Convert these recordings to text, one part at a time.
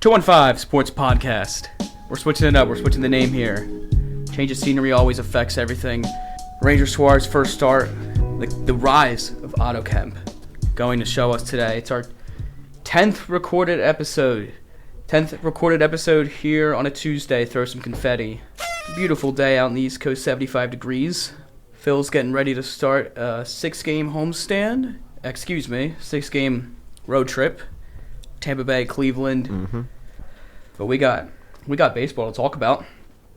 215 Sports Podcast. We're switching it up. We're switching the name here. Change of scenery always affects everything. Ranger Suárez first start. The rise of Otto Kemp going to show us today. It's our 10th recorded episode. 10th recorded episode here on a Tuesday. Throw some confetti. Beautiful day out in the East Coast, 75 degrees. Phil's getting ready to start a 6-game homestand. 6-game road trip. Tampa Bay, Cleveland. Mm-hmm. But we got baseball to talk about.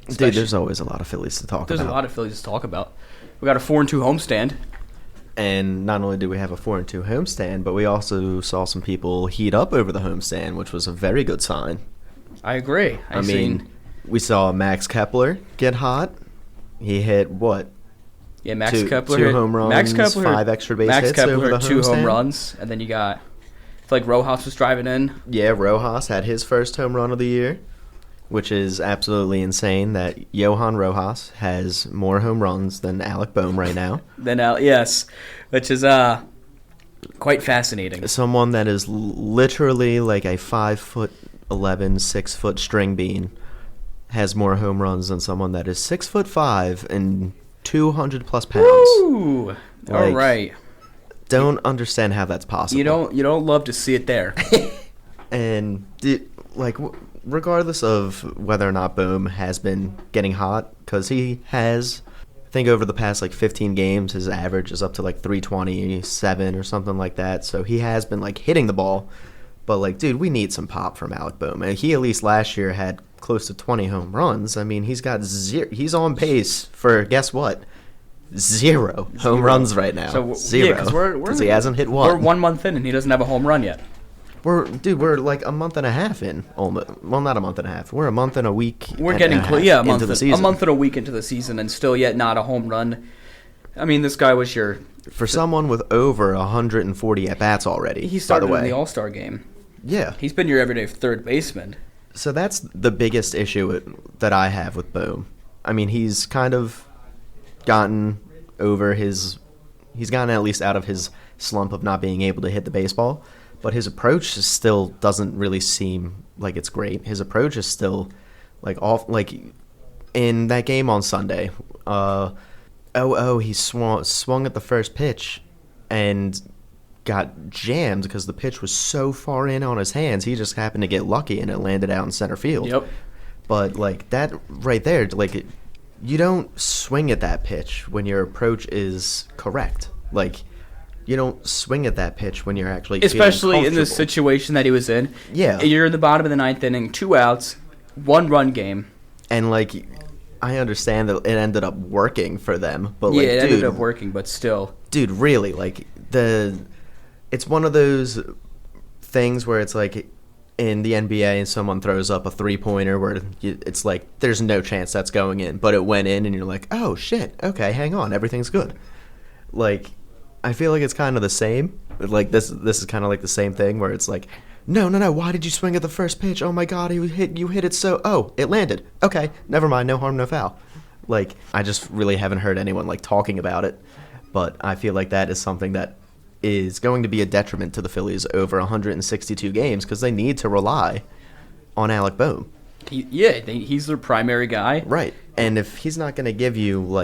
Dude, there's always a lot of Phillies to talk about. There's a lot of Phillies to talk about. We got a 4-2 homestand. And not only did we have a 4-2 homestand, but we also saw some people heat up over the homestand, which was a very good sign. I agree. I mean, we saw Max Kepler get hot. He hit what? Yeah, Max Kepler two hit home runs, Max Kepler, 5 extra base Max hits Kepler over the hit 2 homestand. home runs, and then you got, I feel like Rojas was driving in. Yeah, Rojas had his first home run of the year, which is absolutely insane that Johan Rojas has more home runs than Alec Boehm right now. Yes, which is quite fascinating. Someone that is literally like a 5'11", 6-foot string bean has more home runs than someone that is 6'5" and 200 plus pounds. Woo! All right. Don't understand how that's possible. You don't love to see it there. And regardless of whether or not Boehm has been getting hot, because he has, I think over the past 15 games, his average is up to 327 or something like that. So he has been hitting the ball. But dude, we need some pop from Alec Boehm. And he at least last year had close to 20 home runs. I mean, he's got he's on pace for, guess what? Zero home runs right now. So, Zero. Because he hasn't hit one. We're 1 month in and he doesn't have a home run yet. We're a month and a half in. Almost. Well, not a month and a half. We're a month and a week. We're getting a month into the season. A month and a week into the season, and still yet not a home run. I mean, this guy was for someone with over 140 at bats already. He started by the way. in the All-Star game. Yeah, he's been your everyday third baseman. So that's the biggest issue that I have with Boehm. I mean, he's kind of gotten over he's gotten at least out of his slump of not being able to hit the baseball. But his approach still doesn't really seem like it's great. His approach is still off. In that game on Sunday, he swung at the first pitch and got jammed because the pitch was so far in on his hands. He just happened to get lucky and it landed out in center field. Yep. But that right there, you don't swing at that pitch when your approach is correct. You don't swing at that pitch when you're actually especially in the situation that he was in. Yeah. You're in the bottom of the 9th inning, 2 outs, 1-run game. And, I understand that it ended up working for them. But, it ended up working, but still. Dude, really, it's one of those things where it's in the NBA and someone throws up a three-pointer where it's there's no chance that's going in. But it went in and you're like, oh, shit, okay, hang on, everything's good. I feel like it's kind of the same. This is kind of the same thing where it's no, why did you swing at the first pitch? Oh my God, you hit it so, it landed. Okay, never mind, no harm, no foul. I just really haven't heard anyone talking about it, but I feel like that is something that is going to be a detriment to the Phillies over 162 games because they need to rely on Alec Boehm. He's their primary guy. Right, and if he's not going to give you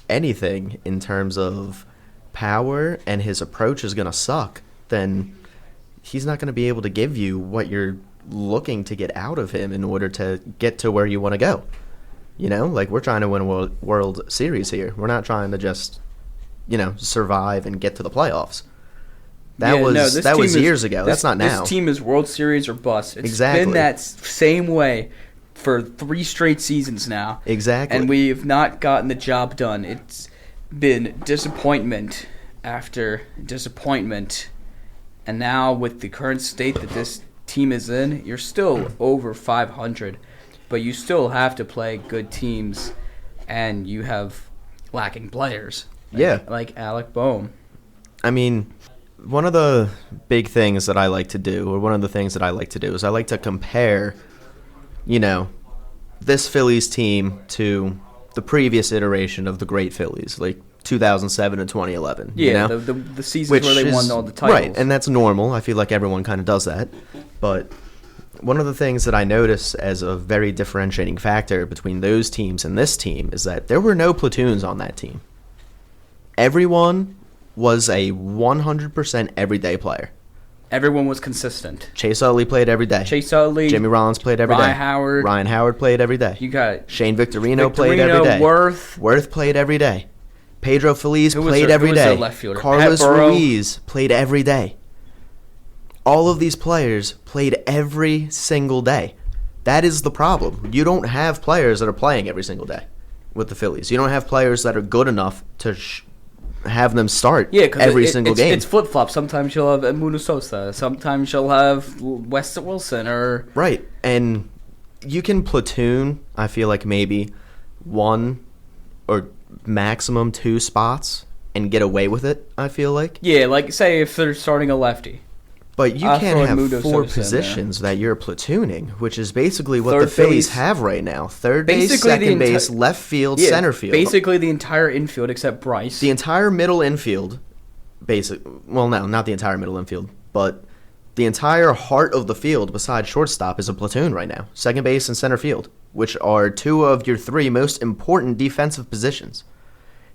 anything in terms of power and his approach is going to suck, then he's not going to be able to give you what you're looking to get out of him in order to get to where you want to go. We're trying to win a World Series here. We're not trying to just, survive and get to the playoffs. That was years ago. That's not now. This team is World Series or bust. It's exactly. been that same way for 3 straight seasons now. Exactly. And we have not gotten the job done. It's been disappointment after disappointment, and now with the current state that this team is in, you're still over 500, but you still have to play good teams, and you have lacking players. Like Alec Boehm. I mean, one of the big things that I like to do, or one of the things that I like to do, is I like to compare, this Phillies team to the previous iteration of the great Phillies, 2007 and 2011. Yeah, the seasons where they won all the titles. Right, and that's normal. I feel like everyone kind of does that. But one of the things that I notice as a very differentiating factor between those teams and this team is that there were no platoons on that team. Everyone was a 100% everyday player. Everyone was consistent. Chase Utley played every day. Chase Utley. Jimmy Rollins played every day. Ryan Howard played every day. You got Shane Victorino played every day. Worth played every day. Pedro Feliz played every day. Left fielder? Carlos Ruiz played every day. All of these players played every single day. That is the problem. You don't have players that are playing every single day with the Phillies. You don't have players that are good enough to have them start every single game. It's flip-flop. Sometimes you'll have Muno Sosa. Sometimes you'll have Weston Wilson. Right. And you can platoon, I feel like, maybe one or maximum 2 spots and get away with it, I feel like. Yeah, like, say if they're starting a lefty. But you can't have 4 positions that you're platooning, which is basically what the Phillies have right now. Third base, second base, left field, center field. Basically the entire infield except Bryce. The entire middle infield, well, no, not the entire middle infield, but the entire heart of the field besides shortstop is a platoon right now. Second base and center field, which are 2 of your 3 most important defensive positions.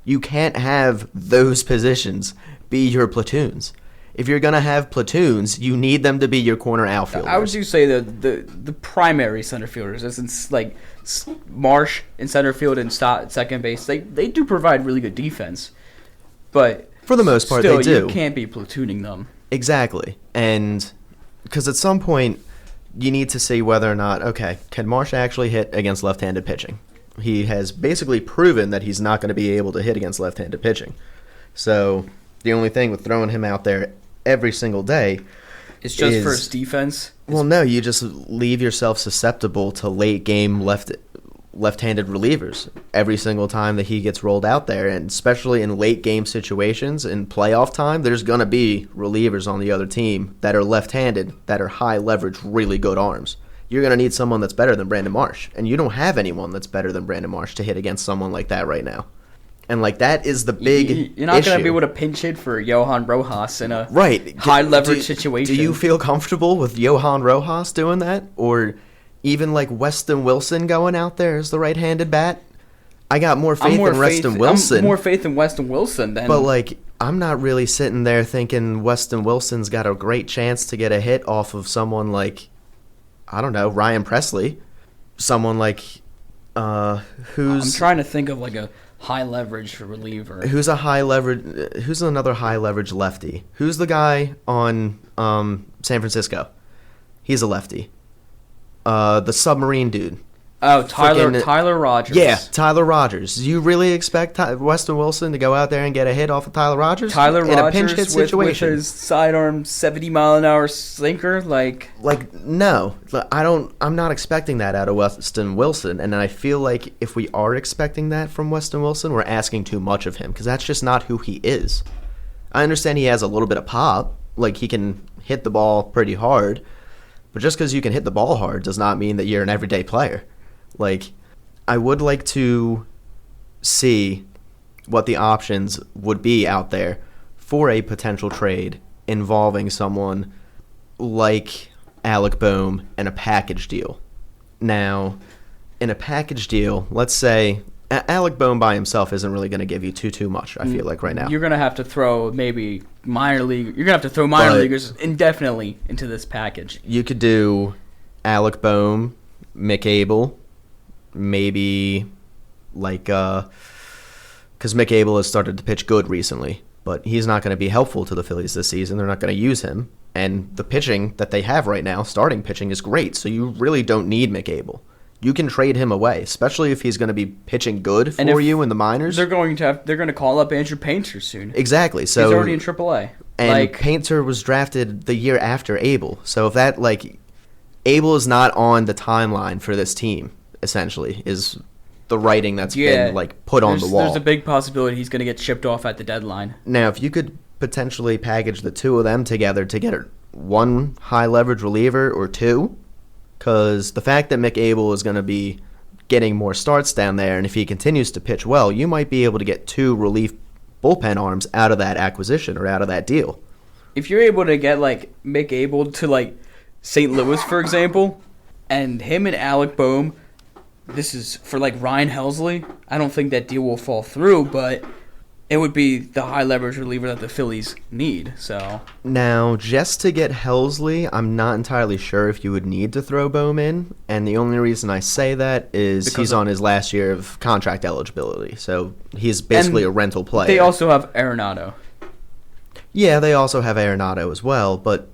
You can't have those positions be your platoons. If you're going to have platoons, you need them to be your corner outfielders. I would say the primary center fielders, as in like Marsh in center field and Stott at second base, they do provide really good defense. But for the most part, still, they do. You can't be platooning them. Exactly. And because at some point, you need to see whether or not, okay, can Marsh actually hit against left-handed pitching? He has basically proven that he's not going to be able to hit against left-handed pitching. So the only thing with throwing him out there every single day it's just for his defense. Well, no, you just leave yourself susceptible to late game left-handed relievers every single time that he gets rolled out there, and especially in late game situations in playoff time, there's going to be relievers on the other team that are left-handed that are high leverage, really good arms. You're going to need someone that's better than Brandon Marsh, and you don't have anyone that's better than Brandon Marsh to hit against someone like that right now. And, like, that is the big You're not going to be able to pinch hit for Johan Rojas in a high-leverage situation. Do you feel comfortable with Johan Rojas doing that? Or even, like, Weston Wilson going out there as the right-handed bat? I got more faith in Weston Wilson. I'm more faith in Weston Wilson than... But, like, I'm not really sitting there thinking Weston Wilson's got a great chance to get a hit off of someone like, I don't know, Ryan Presley. Someone like, I'm trying to think of, like, a high leverage reliever. Who's another high leverage lefty? Who's the guy on San Francisco? He's a lefty. The submarine dude. Oh, Tyler Rogers. Yeah, Tyler Rogers. Do you really expect Weston Wilson to go out there and get a hit off of Tyler Rogers? Tyler in Rogers a pinch hit situation? With his sidearm 70-mile-an-hour sinker, no, I'm not expecting that out of Weston Wilson, and I feel like if we are expecting that from Weston Wilson, we're asking too much of him because that's just not who he is. I understand he has a little bit of pop, like he can hit the ball pretty hard, but just because you can hit the ball hard does not mean that you're an everyday player. Like, I would like to see what the options would be out there for a potential trade involving someone like Alec Bohm and a package deal. Now, in a package deal, let's say Alec Bohm by himself isn't really going to give you too much, I feel like, right now. You're going to have to throw minor leaguers indefinitely into this package. You could do Alec Bohm, Mick Abel, maybe because Mick Abel has started to pitch good recently, but he's not going to be helpful to the Phillies this season. They're not going to use him, and the pitching that they have right now, starting pitching, is great, so you really don't need Mick Abel. You can trade him away, especially if he's going to be pitching good for you in the minors. They're going to call up Andrew Painter soon. Exactly. So he's already in AAA. And Painter was drafted the year after Abel. So if that Abel is not on the timeline for this team, essentially, is the writing that's been put on the wall. There's a big possibility he's going to get shipped off at the deadline. Now, if you could potentially package the two of them together to get one high leverage reliever or two, because the fact that Mick Abel is going to be getting more starts down there, and if he continues to pitch well, you might be able to get 2 relief bullpen arms out of that acquisition or out of that deal. If you're able to get Mick Abel to St. Louis, for example, and him and Alec Boehm, this is for like Ryan Helsley. I don't think that deal will fall through, but it would be the high leverage reliever that the Phillies need. So now, just to get Helsley, I'm not entirely sure if you would need to throw Boehm in, and the only reason I say that is because he's on his last year of contract eligibility, so he's basically a rental player. They also have Arenado. Yeah, they also have Arenado as well, but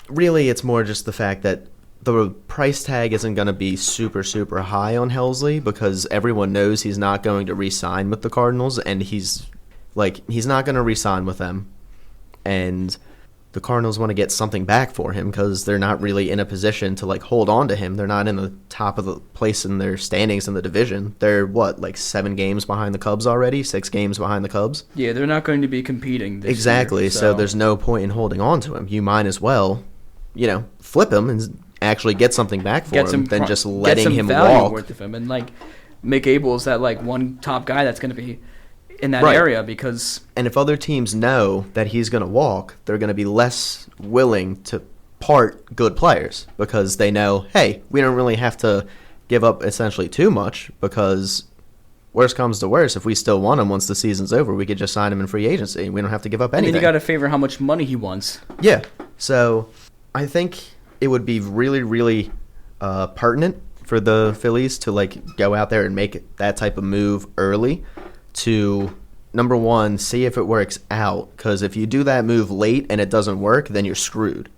really it's more just the fact that the price tag isn't going to be super, super high on Helsley because everyone knows he's not going to re-sign with the Cardinals, and he's not going to re-sign with them. And the Cardinals want to get something back for him because they're not really in a position to hold on to him. They're not in the top of the place in their standings in the division. They're 7 games behind the Cubs already, 6 games behind the Cubs. Yeah, they're not going to be competing this exactly. year, so there's no point in holding on to him. You might as well, flip him and actually get something back for him than just letting him walk. Worth of him. And Mick Abel is that one top guy that's going to be in that area because. And if other teams know that he's going to walk, they're going to be less willing to part good players because they know, hey, we don't really have to give up essentially too much because worst comes to worst, if we still want him once the season's over, we could just sign him in free agency. We don't have to give up anything. And then you got to favor how much money he wants. Yeah. So I think it would be really, really pertinent for the Phillies to go out there and make that type of move early to, number one, see if it works out. Because if you do that move late and it doesn't work, then you're screwed.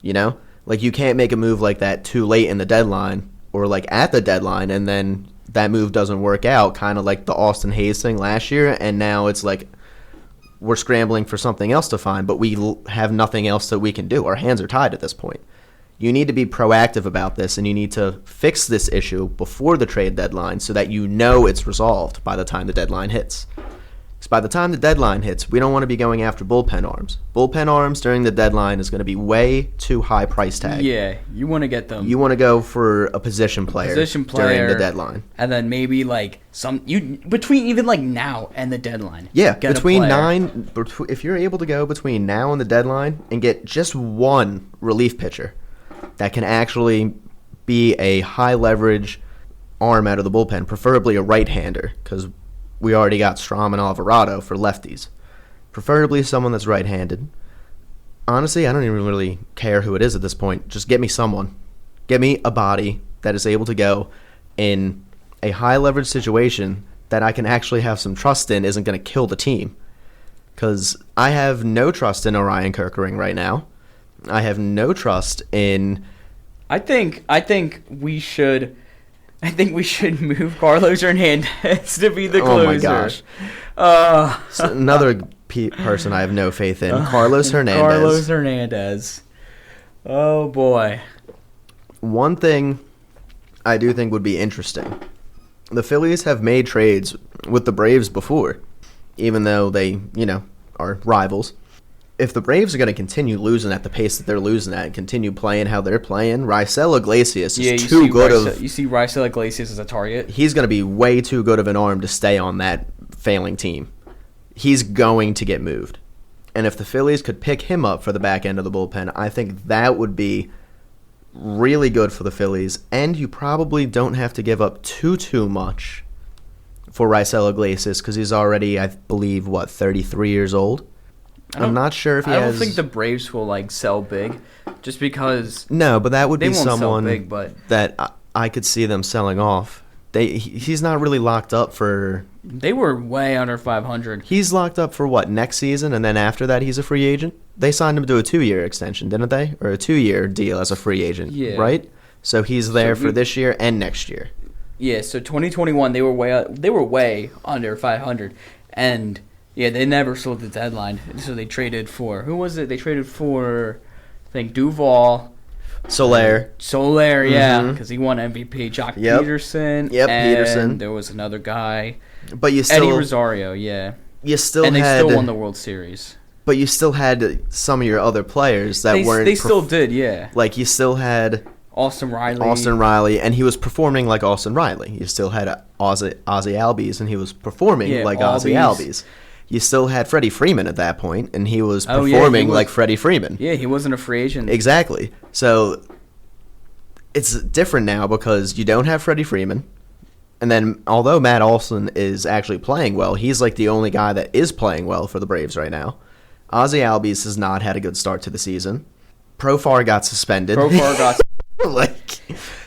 You can't make a move like that too late in the deadline or at the deadline and then that move doesn't work out, kind of like the Austin Hayes thing last year, and now it's we're scrambling for something else to find, but we have nothing else that we can do. Our hands are tied at this point. You need to be proactive about this, and you need to fix this issue before the trade deadline so that it's resolved by the time the deadline hits. Because by the time the deadline hits, we don't want to be going after bullpen arms. Bullpen arms during the deadline is going to be way too high price tag. Yeah, you want to get them. You want to go for a position player during the deadline. And then maybe between even now and the deadline. Yeah, if you're able to go between now and the deadline and get just one relief pitcher that can actually be a high leverage arm out of the bullpen, preferably a right-hander, because we already got Strom and Alvarado for lefties. Preferably someone that's right-handed. Honestly, I don't even really care who it is at this point. Just get me someone. Get me a body that is able to go in a high-leverage situation that I can actually have some trust in isn't going to kill the team. Because I have no trust in Orion Kerkering right now. I have no trust in... I think we should move Carlos Hernandez to be the closer. Oh my gosh. So another person I have no faith in, Carlos Hernandez. Carlos Hernandez. Oh boy. One thing I do think would be interesting. The Phillies have made trades with the Braves before, even though they, are rivals. If the Braves are going to continue losing at the pace that they're losing at and continue playing how they're playing, Raisel Iglesias is too good You see Raisel Iglesias as a target? He's going to be way too good of an arm to stay on that failing team. He's going to get moved. And if the Phillies could pick him up for the back end of the bullpen, I think that would be really good for the Phillies. And you probably don't have to give up too much for Raisel Iglesias because he's already, I believe, 33 years old? I'm not sure if he has... I don't think the Braves will, sell big, just because... No, but that would be someone big, but... that I could see them selling off. He's not really locked up for... They were way under 500. He's locked up for, next season, and then after that he's a free agent? They signed him to a 2-year extension, didn't they? Or a 2-year deal as a free agent, right? So he's there for this year and next year. Yeah, so 2021, they were way under 500, and... Yeah, they never sold the deadline, so they traded for... Who was it? They traded for, I think, Duvall. Soler, yeah, because he won MVP. Jock Peterson. Yep, and Peterson. There was another guy. But you still... Eddie Rosario, yeah. You still and had... they still won the World Series. But you still had some of your other players that weren't... They still did, yeah. You still had... Austin Riley, and he was performing like Austin Riley. You still had Ozzy Albies, and he was performing like Ozzy Albies. you still had Freddie Freeman at that point, and he was Oh, performing he was- like Freddie Freeman. Yeah, he wasn't a free agent. Exactly. So it's different now because you don't have Freddie Freeman. And then, although Matt Olson is actually playing well, he's like the only guy that is playing well for the Braves right now. Ozzie Albies has not had a good start to the season. Profar got suspended. Profar got like,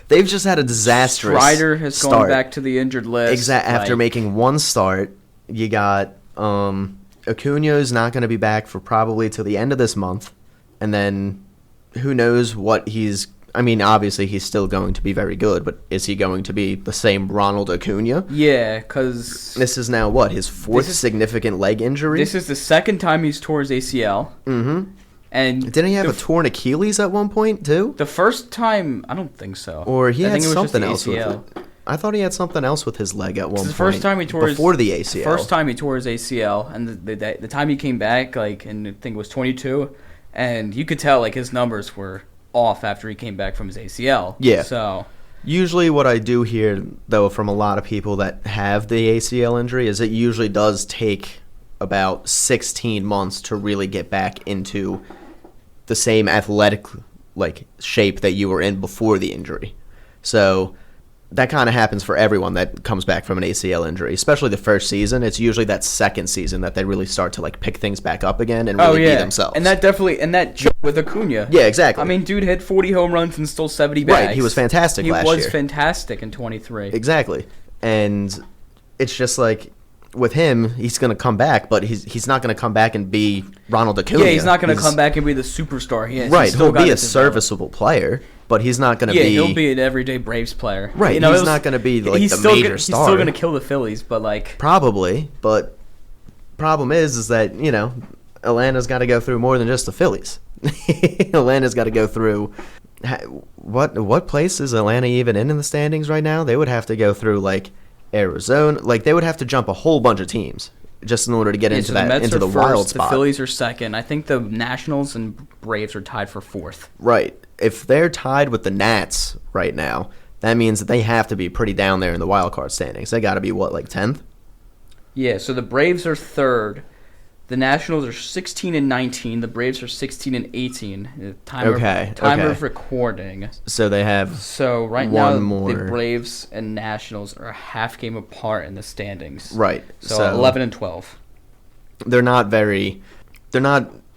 they've just had a disastrous Strider has start. gone back to the injured list. After making one start, you got Acuña's not going to be back for probably till the end of this month. And then who knows what he's... I mean, obviously, he's still going to be very good, but is he going to be the same Ronald Acuña? Yeah, because... This is now, what, his fourth significant leg injury? This is the second time he's tore his ACL. Mm-hmm. And didn't he have a torn Achilles at one point, too? The first time... I don't think so. Or he had something else with it. I thought he had something else with his leg at one point. The first time he tore before the ACL. First time he tore his ACL, and the time he came back, like, and I think it was 22, and you could tell, like, his numbers were off after he came back from his ACL. Yeah. So usually what I do hear, though, from a lot of people that have the ACL injury is it usually does take about 16 months to really get back into the same athletic like shape that you were in before the injury. So that kind of happens for everyone that comes back from an ACL injury, especially the first season. It's usually that second season that they really start to like pick things back up again and really be themselves. And that with Acuña. Yeah, exactly. I mean, dude hit 40 home runs and stole 70 bags. Right, he was fantastic last year. He was fantastic in 23. Exactly. And it's just like with him, he's going to come back, but he's not going to come back and be Ronald Acuña. Yeah, he's not going to come back and be the superstar he is. Right, he'll be a serviceable player, but he's not going to be... Yeah, he'll be an everyday Braves player. Right, he's not going to be like the major star. He's still going to kill the Phillies, but like... Probably, but problem is that, you know, Atlanta's got to go through more than just the Phillies. Atlanta's got to go through... What place is Atlanta even in the standings right now? They would have to go through, like, Arizona. Like, they would have to jump a whole bunch of teams just in order to get into the wild spot. The Phillies are second. I think the Nationals and Braves are tied for fourth. Right. If they're tied with the Nats right now, that means that they have to be pretty down there in the wild card standings. They got to be, what, like 10th? Yeah, so the Braves are third. The Nationals are 16 and 19. The Braves are 16 and 18. Time of recording. So they have right now the Braves and Nationals are a half game apart in the standings. Right. So 11 and 12. They're not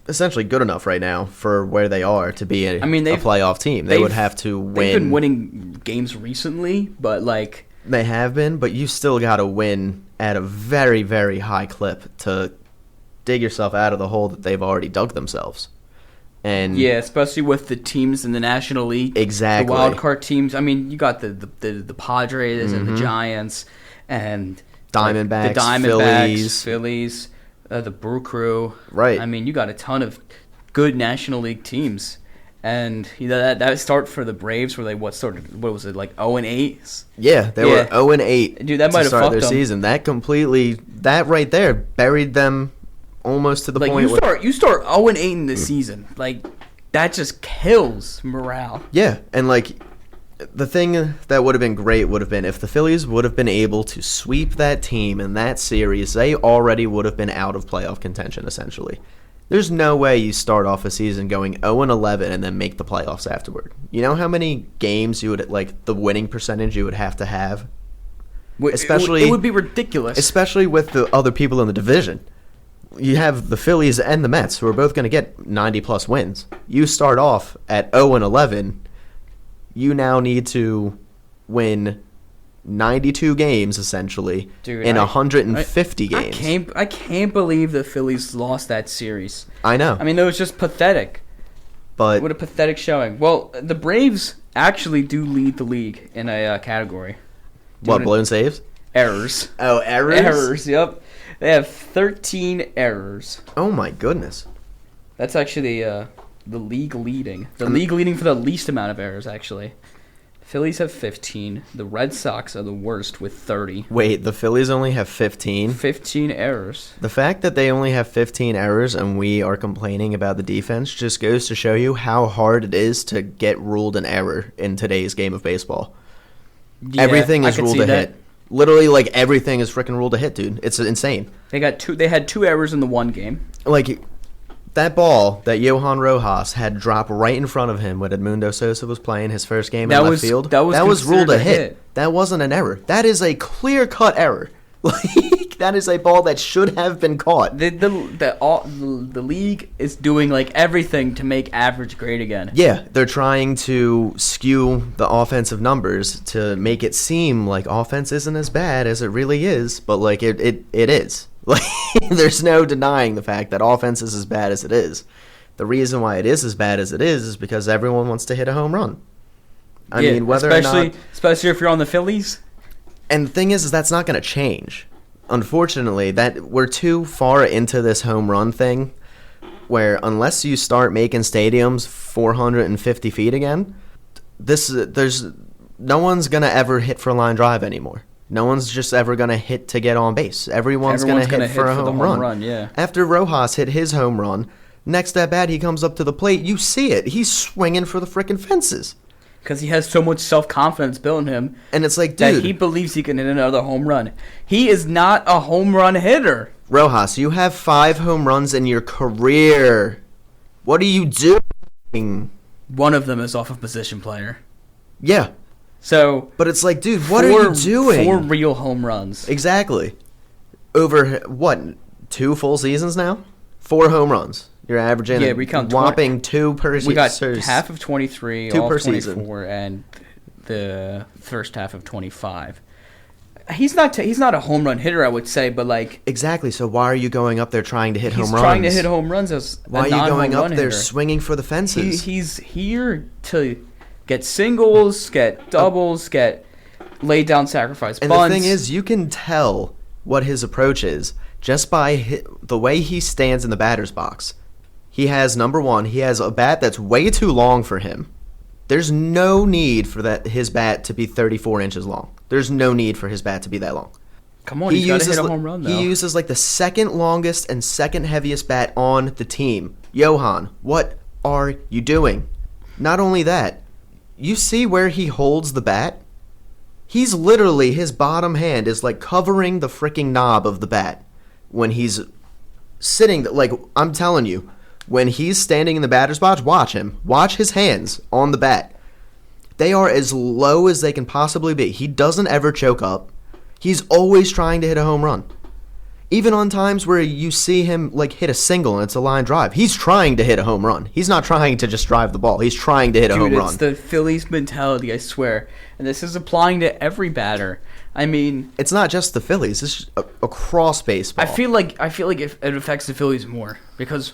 essentially good enough right now for where they are to be a playoff team. They would have to win. They've been winning games recently, but like they have been, but you still got to win at a very, very high clip to dig yourself out of the hole that they've already dug themselves. And yeah, especially with the teams in the National League. Exactly. The wild card teams. I mean, you got the Padres and the Giants and Diamondbacks, Phillies, the Brew Crew. Right. I mean, you got a ton of good National League teams. And that start for the Braves were what was it, like 0-8? Yeah, they were 0-8. Dude, that might have fucked their them. season. That right there buried them almost to the point you start 0-8 in the season. Like, that just kills morale. Yeah, and like the thing that would have been great would have been if the Phillies would have been able to sweep that team in that series, they already would have been out of playoff contention essentially. There's no way you start off a season going 0-11 and then make the playoffs afterward. You know how many games you would, like, the winning percentage you would have to have? It would be ridiculous. Especially with the other people in the division. You have the Phillies and the Mets, who are both going to get 90-plus wins. You start off at 0-11. You now need to win 92 games, essentially, in 150 games. I can't believe the Phillies lost that series. I know. I mean, it was just pathetic. But what a pathetic showing. Well, the Braves actually do lead the league in a category. Blown saves? Errors. Oh, errors? Errors, yep. They have 13 errors. Oh, my goodness. That's actually the league leading. The league leading for the least amount of errors, actually. Phillies have 15. The Red Sox are the worst with 30. Wait, the Phillies only have 15? 15 errors. The fact that they only have 15 errors and we are complaining about the defense just goes to show you how hard it is to get ruled an error in today's game of baseball. Yeah, Everything is ruled a hit. Literally, like, everything is freaking ruled a hit, dude. It's insane. They had 2 errors in the one game. Like, that ball that Johan Rojas had dropped right in front of him when Edmundo Sosa was playing his first game in left field, that was ruled a hit. That wasn't an error. That is a clear-cut error. Like, that is a ball that should have been caught. The league is doing, like, everything to make average great again. Yeah, they're trying to skew the offensive numbers to make it seem like offense isn't as bad as it really is, but, like, it is. Like, there's no denying the fact that offense is as bad as it is. The reason why it is as bad as it is because everyone wants to hit a home run. I mean, whether or not... Especially if you're on the Phillies. And the thing is that's not going to change. Unfortunately, that we're too far into this home run thing where unless you start making stadiums 450 feet again, there's no one's going to ever hit for a line drive anymore. No one's just ever going to hit to get on base. Everyone's going to hit for a home run. Yeah. After Rojas hit his home run, next at bat he comes up to the plate. You see it. He's swinging for the frickin' fences. Because he has so much self-confidence built in him. And it's like, dude. That he believes he can hit another home run. He is not a home run hitter. Rojas, you have 5 home runs in your career. What are you doing? One of them is off a position player. Yeah. So. But it's like, dude, what are you doing? 4 real home runs. Exactly. Over, what, 2 full seasons now? 4 home runs. You're averaging whopping 2 per season. We got half of 23, 2 all per of 24, season. And the first half of 25. He's not a home run hitter, I would say, but like exactly. So why are you going up there trying to hit home runs? He's trying to hit home runs as why are you going up there swinging for the fences? He's here to get singles, get doubles, get laid down sacrifice bunts. And the thing is, you can tell what his approach is just by the way he stands in the batter's box. He has, number one, he has a bat that's way too long for him. There's no need for his bat to be 34 inches long. There's no need for his bat to be that long. Come on, he's got to hit a home run, though. He uses like the second longest and second heaviest bat on the team. Johan, what are you doing? Not only that, you see where he holds the bat? He's literally, his bottom hand is like covering the freaking knob of the bat when he's sitting, like, I'm telling you, when he's standing in the batter's box, watch him. Watch his hands on the bat. They are as low as they can possibly be. He doesn't ever choke up. He's always trying to hit a home run. Even on times where you see him like hit a single and it's a line drive, he's trying to hit a home run. He's not trying to just drive the ball. He's trying to hit a home run. It's the Phillies mentality, I swear. And this is applying to every batter. I mean, it's not just the Phillies. It's just across baseball. I feel like it affects the Phillies more because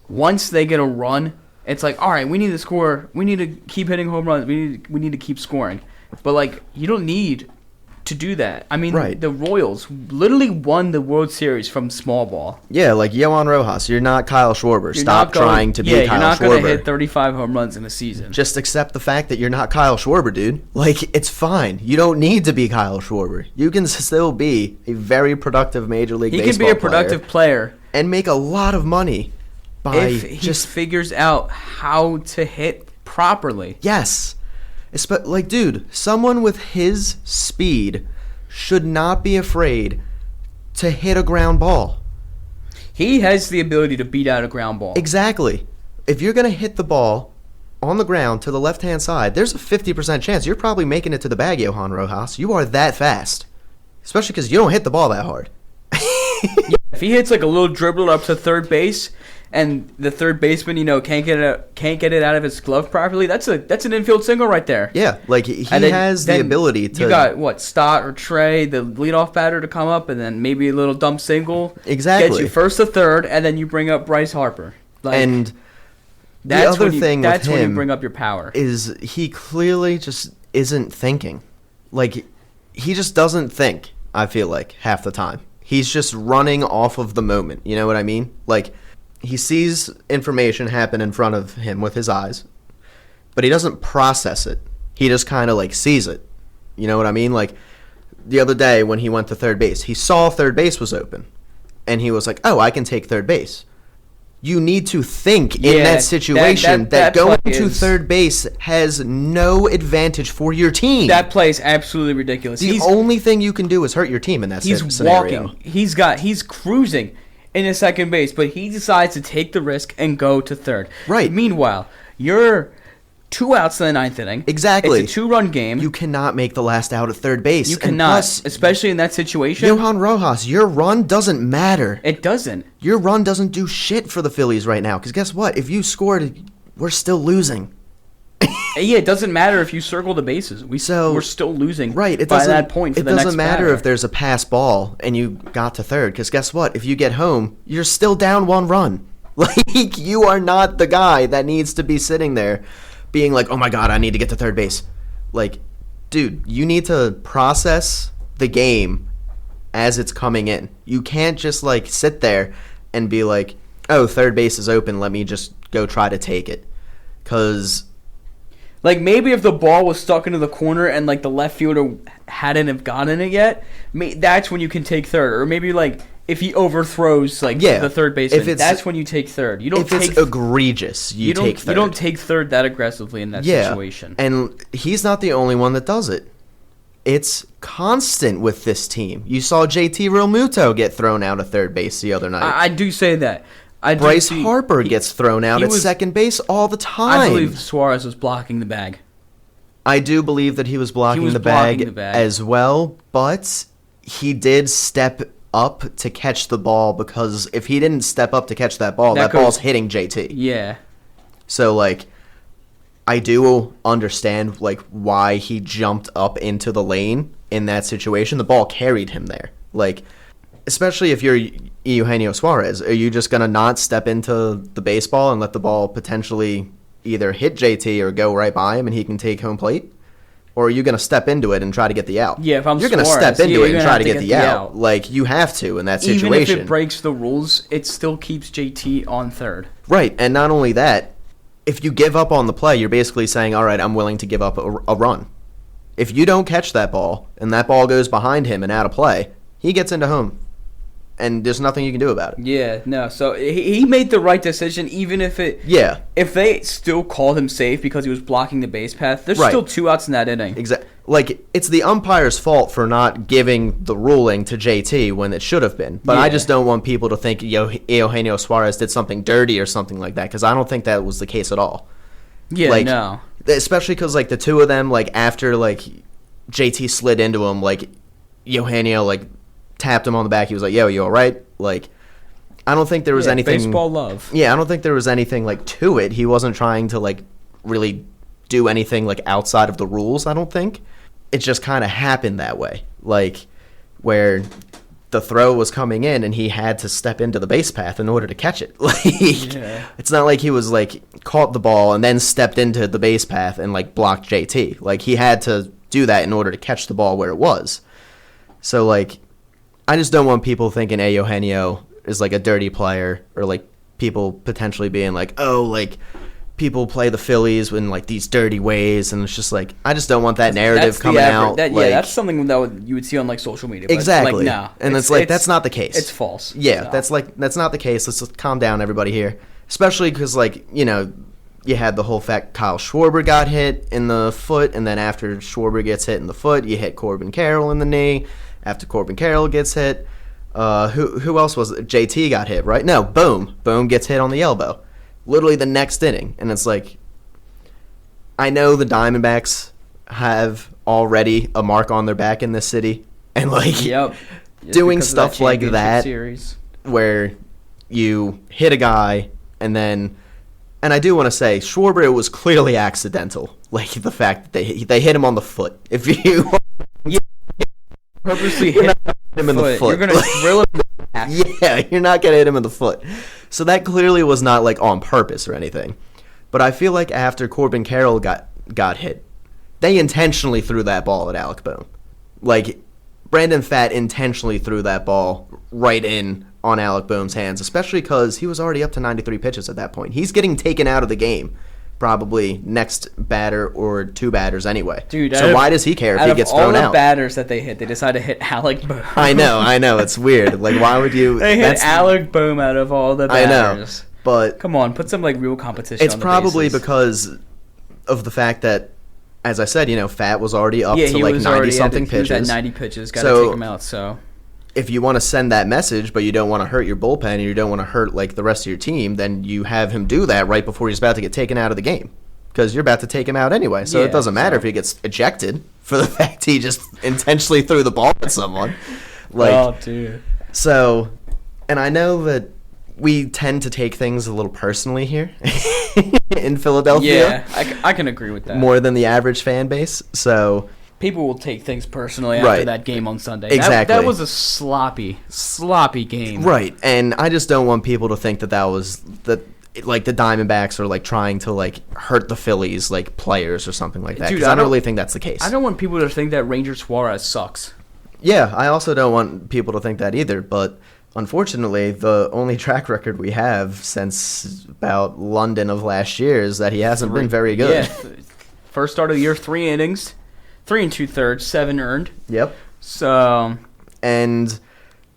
once they get a run, it's like, all right, we need to score. We need to keep hitting home runs. We need to keep scoring. But like, you don't need to do that. I mean, right. The Royals literally won the World Series from small ball. Yeah, like Johan Rojas. You're not Kyle Schwarber. Stop trying to be Kyle Schwarber. You're not going to hit 35 home runs in a season. Just accept the fact that you're not Kyle Schwarber, dude. Like, it's fine. You don't need to be Kyle Schwarber. You can still be a very productive Major League Baseball player. He can be a productive player. And make a lot of money if he just figures out how to hit properly. Yes. Like, dude, someone with his speed should not be afraid to hit a ground ball. He has the ability to beat out a ground ball. Exactly. If you're going to hit the ball on the ground to the left-hand side, there's a 50% chance you're probably making it to the bag, Johan Rojas. You are that fast. Especially because you don't hit the ball that hard. Yeah, if he hits like a little dribble up to third base, and the third baseman, can't get it out of his glove properly, that's an infield single right there. Yeah, like he has the ability to. You got Stott or Trey, the leadoff batter, to come up, and then maybe a little dump single. Exactly. Gets you first to third, and then you bring up Bryce Harper. And the other thing with him, when you bring up your power, is he clearly just isn't thinking. Like, he just doesn't think. I feel like half the time he's just running off of the moment. You know what I mean? Like, he sees information happen in front of him with his eyes, but he doesn't process it. He just kind of like sees it. You know what I mean? Like, the other day when he went to third base, he saw third base was open, and he was like, oh, I can take third base. You need to think in that situation that going to third base has no advantage for your team. That play is absolutely ridiculous. The only thing you can do is hurt your team in that scenario. Walking. He's cruising into second base, but he decides to take the risk and go to third. Right. Meanwhile, you're 2 outs in the ninth inning. Exactly. It's a 2-run game. You cannot make the last out at third base. You cannot, plus, especially in that situation. Johan Rojas, your run doesn't matter. It doesn't. Your run doesn't do shit for the Phillies right now. Because guess what? If you scored, we're still losing. Yeah, it doesn't matter if you circle the bases. We're still losing. Right. By that point for the next It doesn't matter batter. if there's a pass ball and you got to third. Because guess what? If you get home, you're still down 1 run. Like, you are not the guy that needs to be sitting there being like, oh my God, I need to get to third base. Like, dude, you need to process the game as it's coming in. You can't just, like, sit there and be like, oh, third base is open, let me just go try to take it. Because, like, maybe if the ball was stuck into the corner and, like, the left fielder hadn't have gotten it yet, that's when you can take third. Or maybe, like, if he overthrows the third baseman, that's when you take third. You don't if it's egregious, you take third. You don't take third that aggressively in that situation. And he's not the only one that does it. It's constant with this team. You saw JT Realmuto get thrown out of third base the other night. I do say that. Bryce Harper gets thrown out at second base all the time. I believe Suarez was blocking the bag. I do believe that he was blocking the bag as well, but he did step up to catch the ball, because if he didn't step up to catch that ball's hitting JT. Yeah. So, like, I do understand, like, why he jumped up into the lane in that situation. The ball carried him there. Like, especially if you're Eugenio Suarez, are you just going to not step into the baseball and let the ball potentially either hit JT or go right by him and he can take home plate? Or are you going to step into it and try to get the out? Yeah, if I'm You're going to step into it and try to get the out. Like, you have to in that situation. Even if it breaks the rules, it still keeps JT on third. Right, and not only that, if you give up on the play, you're basically saying, all right, I'm willing to give up a run. If you don't catch that ball, and that ball goes behind him and out of play, he gets into home. And there's nothing you can do about it. Yeah, no. So he made the right decision, even if if they still called him safe because he was blocking the base path. There's still 2 outs in that inning. Exactly. Like, it's the umpire's fault for not giving the ruling to JT when it should have been. But I just don't want people to think Eugenio Suarez did something dirty or something like that, because I don't think that was the case at all. Yeah, like, no. Especially because, like, the two of them, like, after, like, JT slid into him, like, Eugenio, like, tapped him on the back. He was like, yo, you all right? Like, I don't think there was anything. Baseball love. Yeah, I don't think there was anything, like, to it. He wasn't trying to, like, really do anything, like, outside of the rules, I don't think. It just kind of happened that way. Like, where the throw was coming in and he had to step into the base path in order to catch it. Like, it's not like he was, like, caught the ball and then stepped into the base path and, like, blocked JT. Like, he had to do that in order to catch the ball where it was. So, like, I just don't want people thinking, hey, Eugenio is, like, a dirty player, or, like, people potentially being like, oh, like, people play the Phillies in, like, these dirty ways, and it's just, like, I just don't want that narrative coming out. That's something that you would see on, like, social media. But exactly. Like, no. And it's like, that's not the case. It's false. Yeah, that's not the case. Let's calm down, everybody here. Especially because, like, you know, you had the whole fact Kyle Schwarber got hit in the foot, and then after Schwarber gets hit in the foot, you hit Corbin Carroll in the knee. After Corbin Carroll gets hit, who else was it? JT got hit, right? No, Boom gets hit on the elbow. Literally the next inning. And it's like, I know the Diamondbacks have already a mark on their back in this city. And, like, doing stuff like that series, where you hit a guy and then... And I do want to say, Schwarber, it was clearly accidental. Like, the fact that they hit him on the foot. If you... purposely hit him in the foot. You're going to drill him. Yeah, you're not going to hit him in the foot. So that clearly was not, like, on purpose or anything. But I feel like after Corbin Carroll got hit, they intentionally threw that ball at Alec Bohm. Like, Brandon Pfaadt intentionally threw that ball right in on Alec Bohm's hands, especially because he was already up to 93 pitches at that point. He's getting taken out of the game. Probably next batter or 2 batters anyway. Dude, so why does he care if he gets thrown out? Out of all the batters that they hit, they decided to hit Alec Bohm. I know. It's weird. Like, why would you... They hit Alec Bohm out of all the batters. I know. But come on, put some like real competition. It's on the probably bases. because of the fact that, as I said, Fat was already up to like 90-something pitches. He was at 90 pitches. Got to So, take him out. So if you want to send that message, but you don't want to hurt your bullpen and you don't want to hurt like the rest of your team, then you have him do that right before he's about to get taken out of the game, because you're about to take him out anyway. So it doesn't matter if he gets ejected for the fact he just intentionally threw the ball at someone. Like, oh, dude. So, and I know that we tend to take things a little personally here in Philadelphia. Yeah, I can agree with that. More than the average fan base. So people will take things personally after that game on Sunday. Exactly. That was a sloppy game. Right, and I just don't want people to think that was like the Diamondbacks are like trying to like hurt the Phillies like players or something like that. Because I don't really think that's the case. I don't want people to think that Ranger Suárez sucks. Yeah, I also don't want people to think that either, but unfortunately, the only track record we have since about London of last year is that he hasn't been very good. Yeah. First start of the year, 3 innings, 3 2/3, 7 earned. Yep. So. And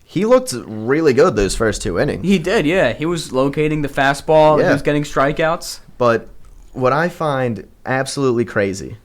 he looked really good those first 2 innings. He did, yeah. He was locating the fastball. Yeah. He was getting strikeouts. But what I find absolutely crazy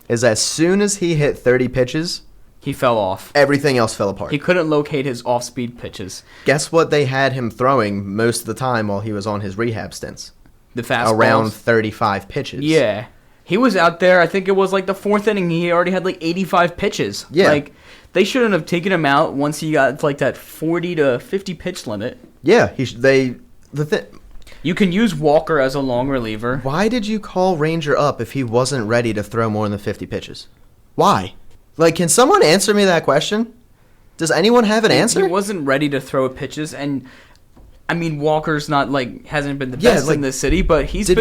is as soon as he hit 30 pitches, he fell off. Everything else fell apart. He couldn't locate his off-speed pitches. Guess what they had him throwing most of the time while he was on his rehab stints? The fastballs. Around 35 pitches. Yeah. He was out there, I think it was like the 4th inning, he already had like 85 pitches. Yeah. Like, they shouldn't have taken him out once he got like that 40 to 50 pitch limit. Yeah, you can use Walker as a long reliever. Why did you call Ranger up if he wasn't ready to throw more than 50 pitches? Why? Like, can someone answer me that question? Does anyone have an answer? He wasn't ready to throw pitches, and I mean Walker's not like hasn't been the best in the city, but he's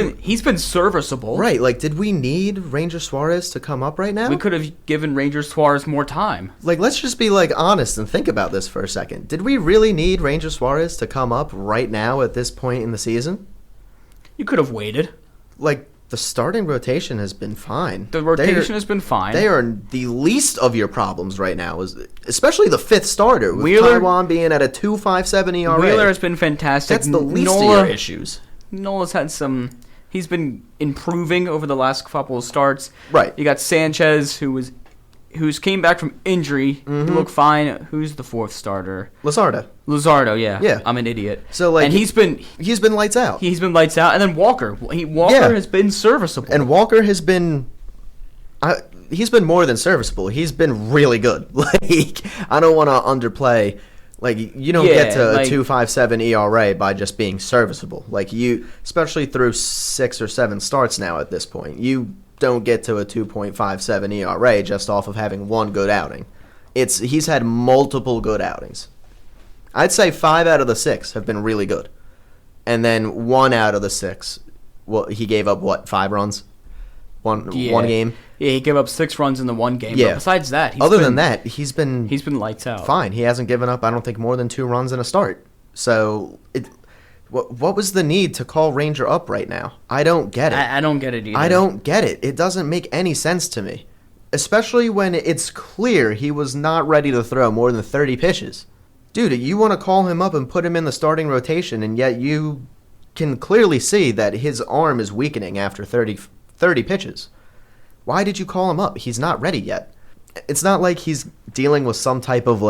been serviceable. Right, like did we need Ranger Suárez to come up right now? We could have given Ranger Suárez more time. Like, let's just be like honest and think about this for a second. Did we really need Ranger Suárez to come up right now at this point in the season? You could have waited. Like, the starting rotation has been fine. The rotation has been fine. They are the least of your problems right now, especially the 5th starter, with Wheeler, Taiwan being at a 2.57 ERA. Wheeler has been fantastic. That's the least of your issues. Nola's had some... He's been improving over the last couple of starts. Right. You got Sanchez, who's came back from injury. Mm-hmm. He looked fine. Who's the 4th starter? Luzardo, yeah. Yeah. I'm an idiot. So, like, and he's been lights out. He's been lights out. And then Walker. Walker has been serviceable. And Walker has been... he's been more than serviceable. He's been really good. Like, I don't want to underplay... Like, you don't get to a 2.57 ERA by just being serviceable. Like, you... Especially through 6 or 7 starts now at this point. You don't get to a 2.57 ERA just off of having one good outing. He's had multiple good outings. I'd say 5 out of the 6 have been really good. And then 1 out of the 6, well, he gave up, 5 runs? One game? Yeah, he gave up 6 runs in the one game. Yeah. But besides that, he's been lights out. Fine. He hasn't given up, I don't think, more than 2 runs in a start. So, what was the need to call Ranger up right now? I don't get it. I don't get it either. I don't get it. It doesn't make any sense to me. Especially when it's clear he was not ready to throw more than 30 pitches. Dude, you want to call him up and put him in the starting rotation, and yet you can clearly see that his arm is weakening after 30 pitches. Why did you call him up? He's not ready yet. It's not like he's dealing with some type of,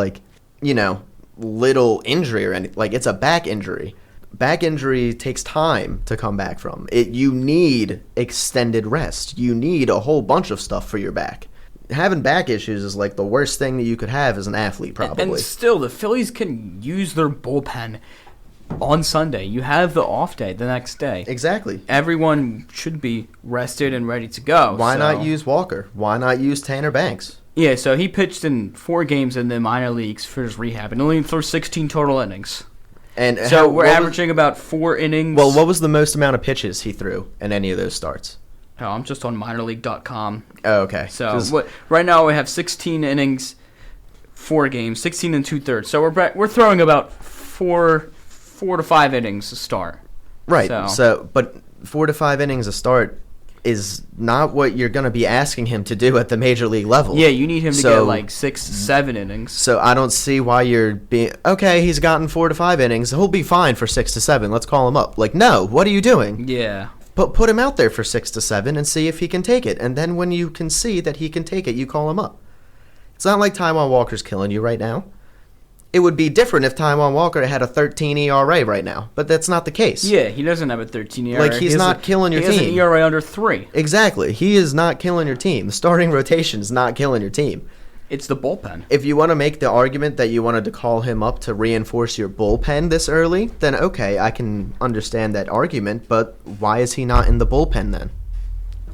little injury or anything. Like, it's a back injury. Back injury takes time to come back from. You need extended rest. You need a whole bunch of stuff for your back. Having back issues is like the worst thing that you could have as an athlete, probably. And still, the Phillies can use their bullpen on Sunday. You have the off day the next day. Exactly. Everyone should be rested and ready to go. Why not use Walker? Why not use Tanner Banks? Yeah, so he pitched in 4 games in the minor leagues for his rehab and only threw 16 total innings. And so we're averaging about 4 innings. Well, what was the most amount of pitches he threw in any of those starts? Oh, I'm just on minorleague.com. Oh, okay. So right now we have 16 innings, 4 games, 16 and 2/3. So we're throwing about 4 to 5 innings to start. Right. So but 4 to 5 innings a start is not what you're going to be asking him to do at the major league level. Yeah, you need him to get like 6 to 7 innings. So I don't see why you're being, okay, he's gotten 4 to 5 innings. He'll be fine for 6 to 7. Let's call him up. Like, no, what are you doing? Yeah. Put him out there for 6 to 7 and see if he can take it. And then when you can see that he can take it, you call him up. It's not like Taijuan Walker's killing you right now. It would be different if Taijuan Walker had a 13 ERA right now, but that's not the case. Yeah, he doesn't have a 13 ERA. Like, he's not killing your team. He has an ERA under 3. Exactly. He is not killing your team. The starting rotation is not killing your team. It's the bullpen. If you want to make the argument that you wanted to call him up to reinforce your bullpen this early, then okay, I can understand that argument, but why is he not in the bullpen then?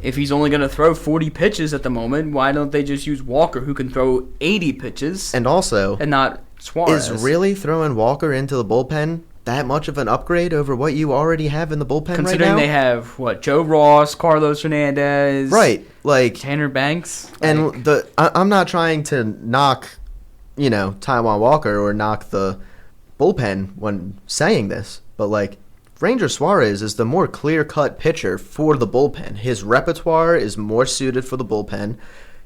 If he's only going to throw 40 pitches at the moment, why don't they just use Walker, who can throw 80 pitches? And also, and not Suarez. Is really throwing Walker into the bullpen that much of an upgrade over what you already have in the bullpen right now? Considering they have, Joe Ross, Carlos Hernandez. Right, like Tanner Banks. And I'm not trying to knock, Taijuan Walker or knock the bullpen when saying this, but, Ranger Suárez is the more clear-cut pitcher for the bullpen. His repertoire is more suited for the bullpen.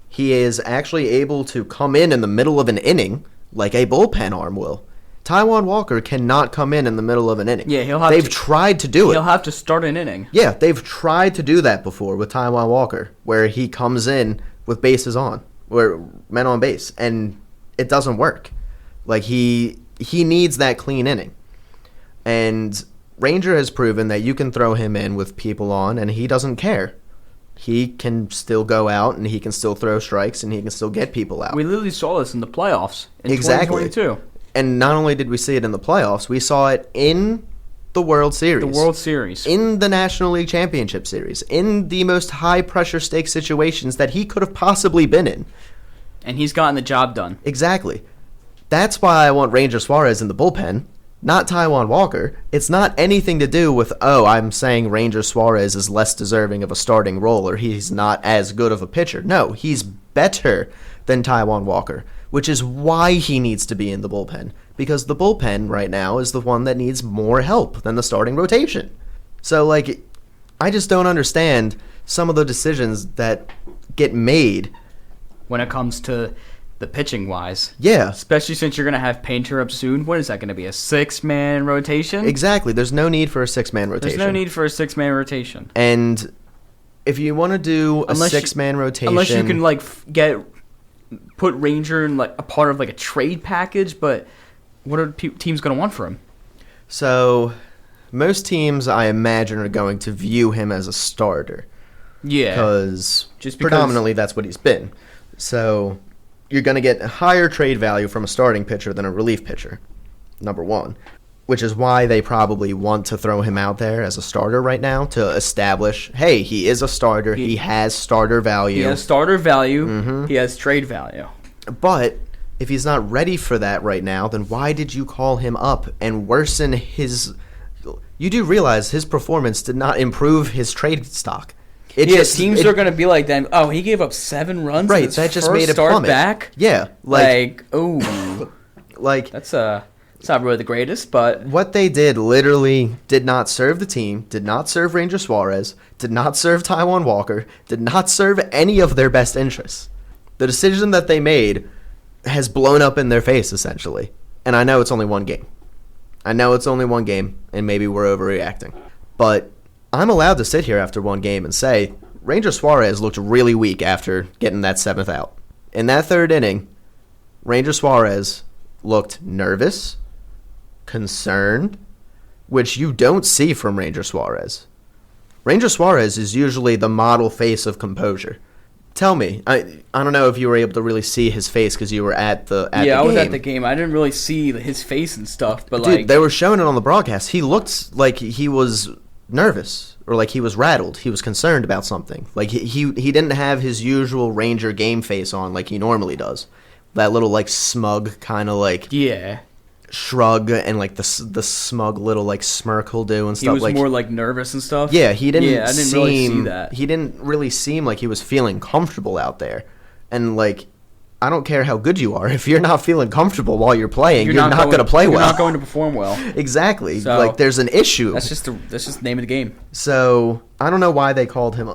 He is actually able to come in the middle of an inning like a bullpen arm will. Taijuan Walker cannot come in the middle of an inning. Yeah, they've tried to do it. He'll have to start an inning. Yeah, they've tried to do that before with Taijuan Walker, where he comes in with bases on, or men on base, and it doesn't work. He needs that clean inning. And Ranger has proven that you can throw him in with people on, and he doesn't care. He can still go out, and he can still throw strikes, and he can still get people out. We literally saw this in the playoffs in Exactly. 2022. And not only did we see it in the playoffs, we saw it in the World Series. The World Series. In the National League Championship Series. In the most high-pressure stake situations that he could have possibly been in. And he's gotten the job done. Exactly. That's why I want Ranger Suárez in the bullpen, not Taijuan Walker. It's not anything to do with, I'm saying Ranger Suárez is less deserving of a starting role or he's not as good of a pitcher. No, he's better than Taijuan Walker, which is why he needs to be in the bullpen, because the bullpen right now is the one that needs more help than the starting rotation. So, I just don't understand some of the decisions that get made when it comes to the pitching wise. Yeah. Especially since you're going to have Painter up soon. What is that going to be, a 6-man rotation? Exactly. There's no need for a 6-man rotation. There's no need for a 6-man rotation. And if you want to do a 6-man rotation, unless you can put Ranger in a part of a trade package, but what are teams going to want for him? So most teams, I imagine, are going to view him as a starter. Yeah. Because predominantly that's what he's been. So you're going to get a higher trade value from a starting pitcher than a relief pitcher, number one, which is why they probably want to throw him out there as a starter right now to establish, hey, he is a starter. He has starter value. He has starter value. Mm-hmm. He has trade value. But if he's not ready for that right now, then why did you call him up and worsen his... You do realize his performance did not improve his trade stock. Teams are going to be like, then, he gave up 7 runs. Right, that just made it plummet. Back. Yeah, that's it's not really the greatest, but what they did literally did not serve the team, did not serve Ranger Suárez, did not serve Taijuan Walker, did not serve any of their best interests. The decision that they made has blown up in their face essentially, and I know it's only one game. And maybe we're overreacting, but I'm allowed to sit here after one game and say, Ranger Suárez looked really weak after getting that 7th out. In that 3rd inning, Ranger Suárez looked nervous, concerned, which you don't see from Ranger Suárez. Ranger Suárez is usually the model face of composure. Tell me, I don't know if you were able to really see his face because you were at the game. Yeah, I was at the game. I didn't really see his face and stuff, but dude, they were showing it on the broadcast. He looked like he was nervous or like he was rattled. He was concerned about something. He didn't have his usual Ranger game face on like he normally does. That little smug kind of shrug and the smug little smirk he'll do and stuff. He was more nervous and stuff. Yeah, he didn't. Yeah, I didn't really see that. He didn't really seem like he was feeling comfortable out there. And I don't care how good you are. If you're not feeling comfortable while you're playing, you're not going to play well. You're not going to perform well. Exactly. So, there's an issue. That's just the name of the game. So I don't know why they called him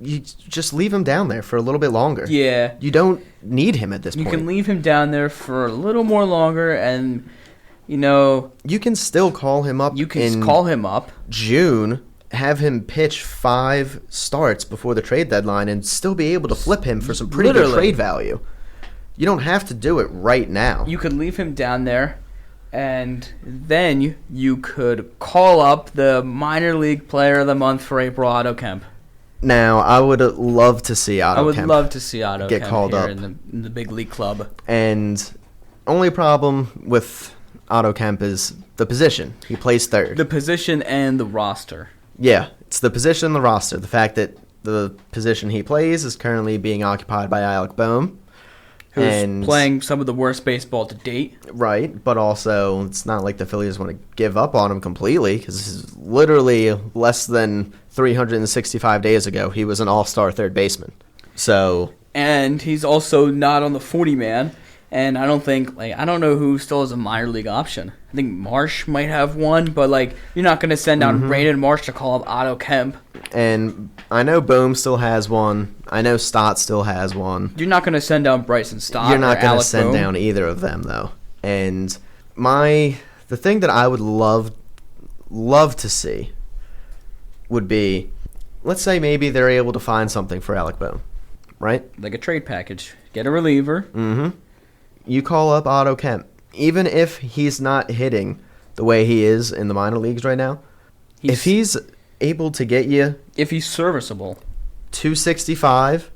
You just leave him down there for a little bit longer. Yeah. You don't need him at this point. You can leave him down there for a little more longer, and, you can still call him up. You can call him up. June, have him pitch 5 starts before the trade deadline, and still be able to flip him for some pretty good trade value. You don't have to do it right now. You could leave him down there, and then you could call up the minor league player of the month for April, Otto Kemp. Now, I would love to see Otto Kemp get called up in the big league club. And only problem with Otto Kemp is the position. He plays third. The position and the roster. Yeah, it's the position and the roster. The fact that the position he plays is currently being occupied by Alec Boehm. Who's playing some of the worst baseball to date. Right, but also it's not like the Phillies want to give up on him completely, because this is literally less than 365 days ago he was an all-star third baseman. And he's also not on the 40-man, and I don't know who still has a minor league option. I think Marsh might have one, but you're not going to send out Brandon Marsh to call up Otto Kemp. And I know Boehm still has one. I know Stott still has one. You're not going to send down Bryson Stott. You're not going to send down either of them, though. And the thing that I would love to see would be, let's say maybe they're able to find something for Alec Boehm, right? Like a trade package. Get a reliever. Mm-hmm. You call up Otto Kemp. Even if he's not hitting the way he is in the minor leagues right now, if he's able to get you... If he's serviceable. 265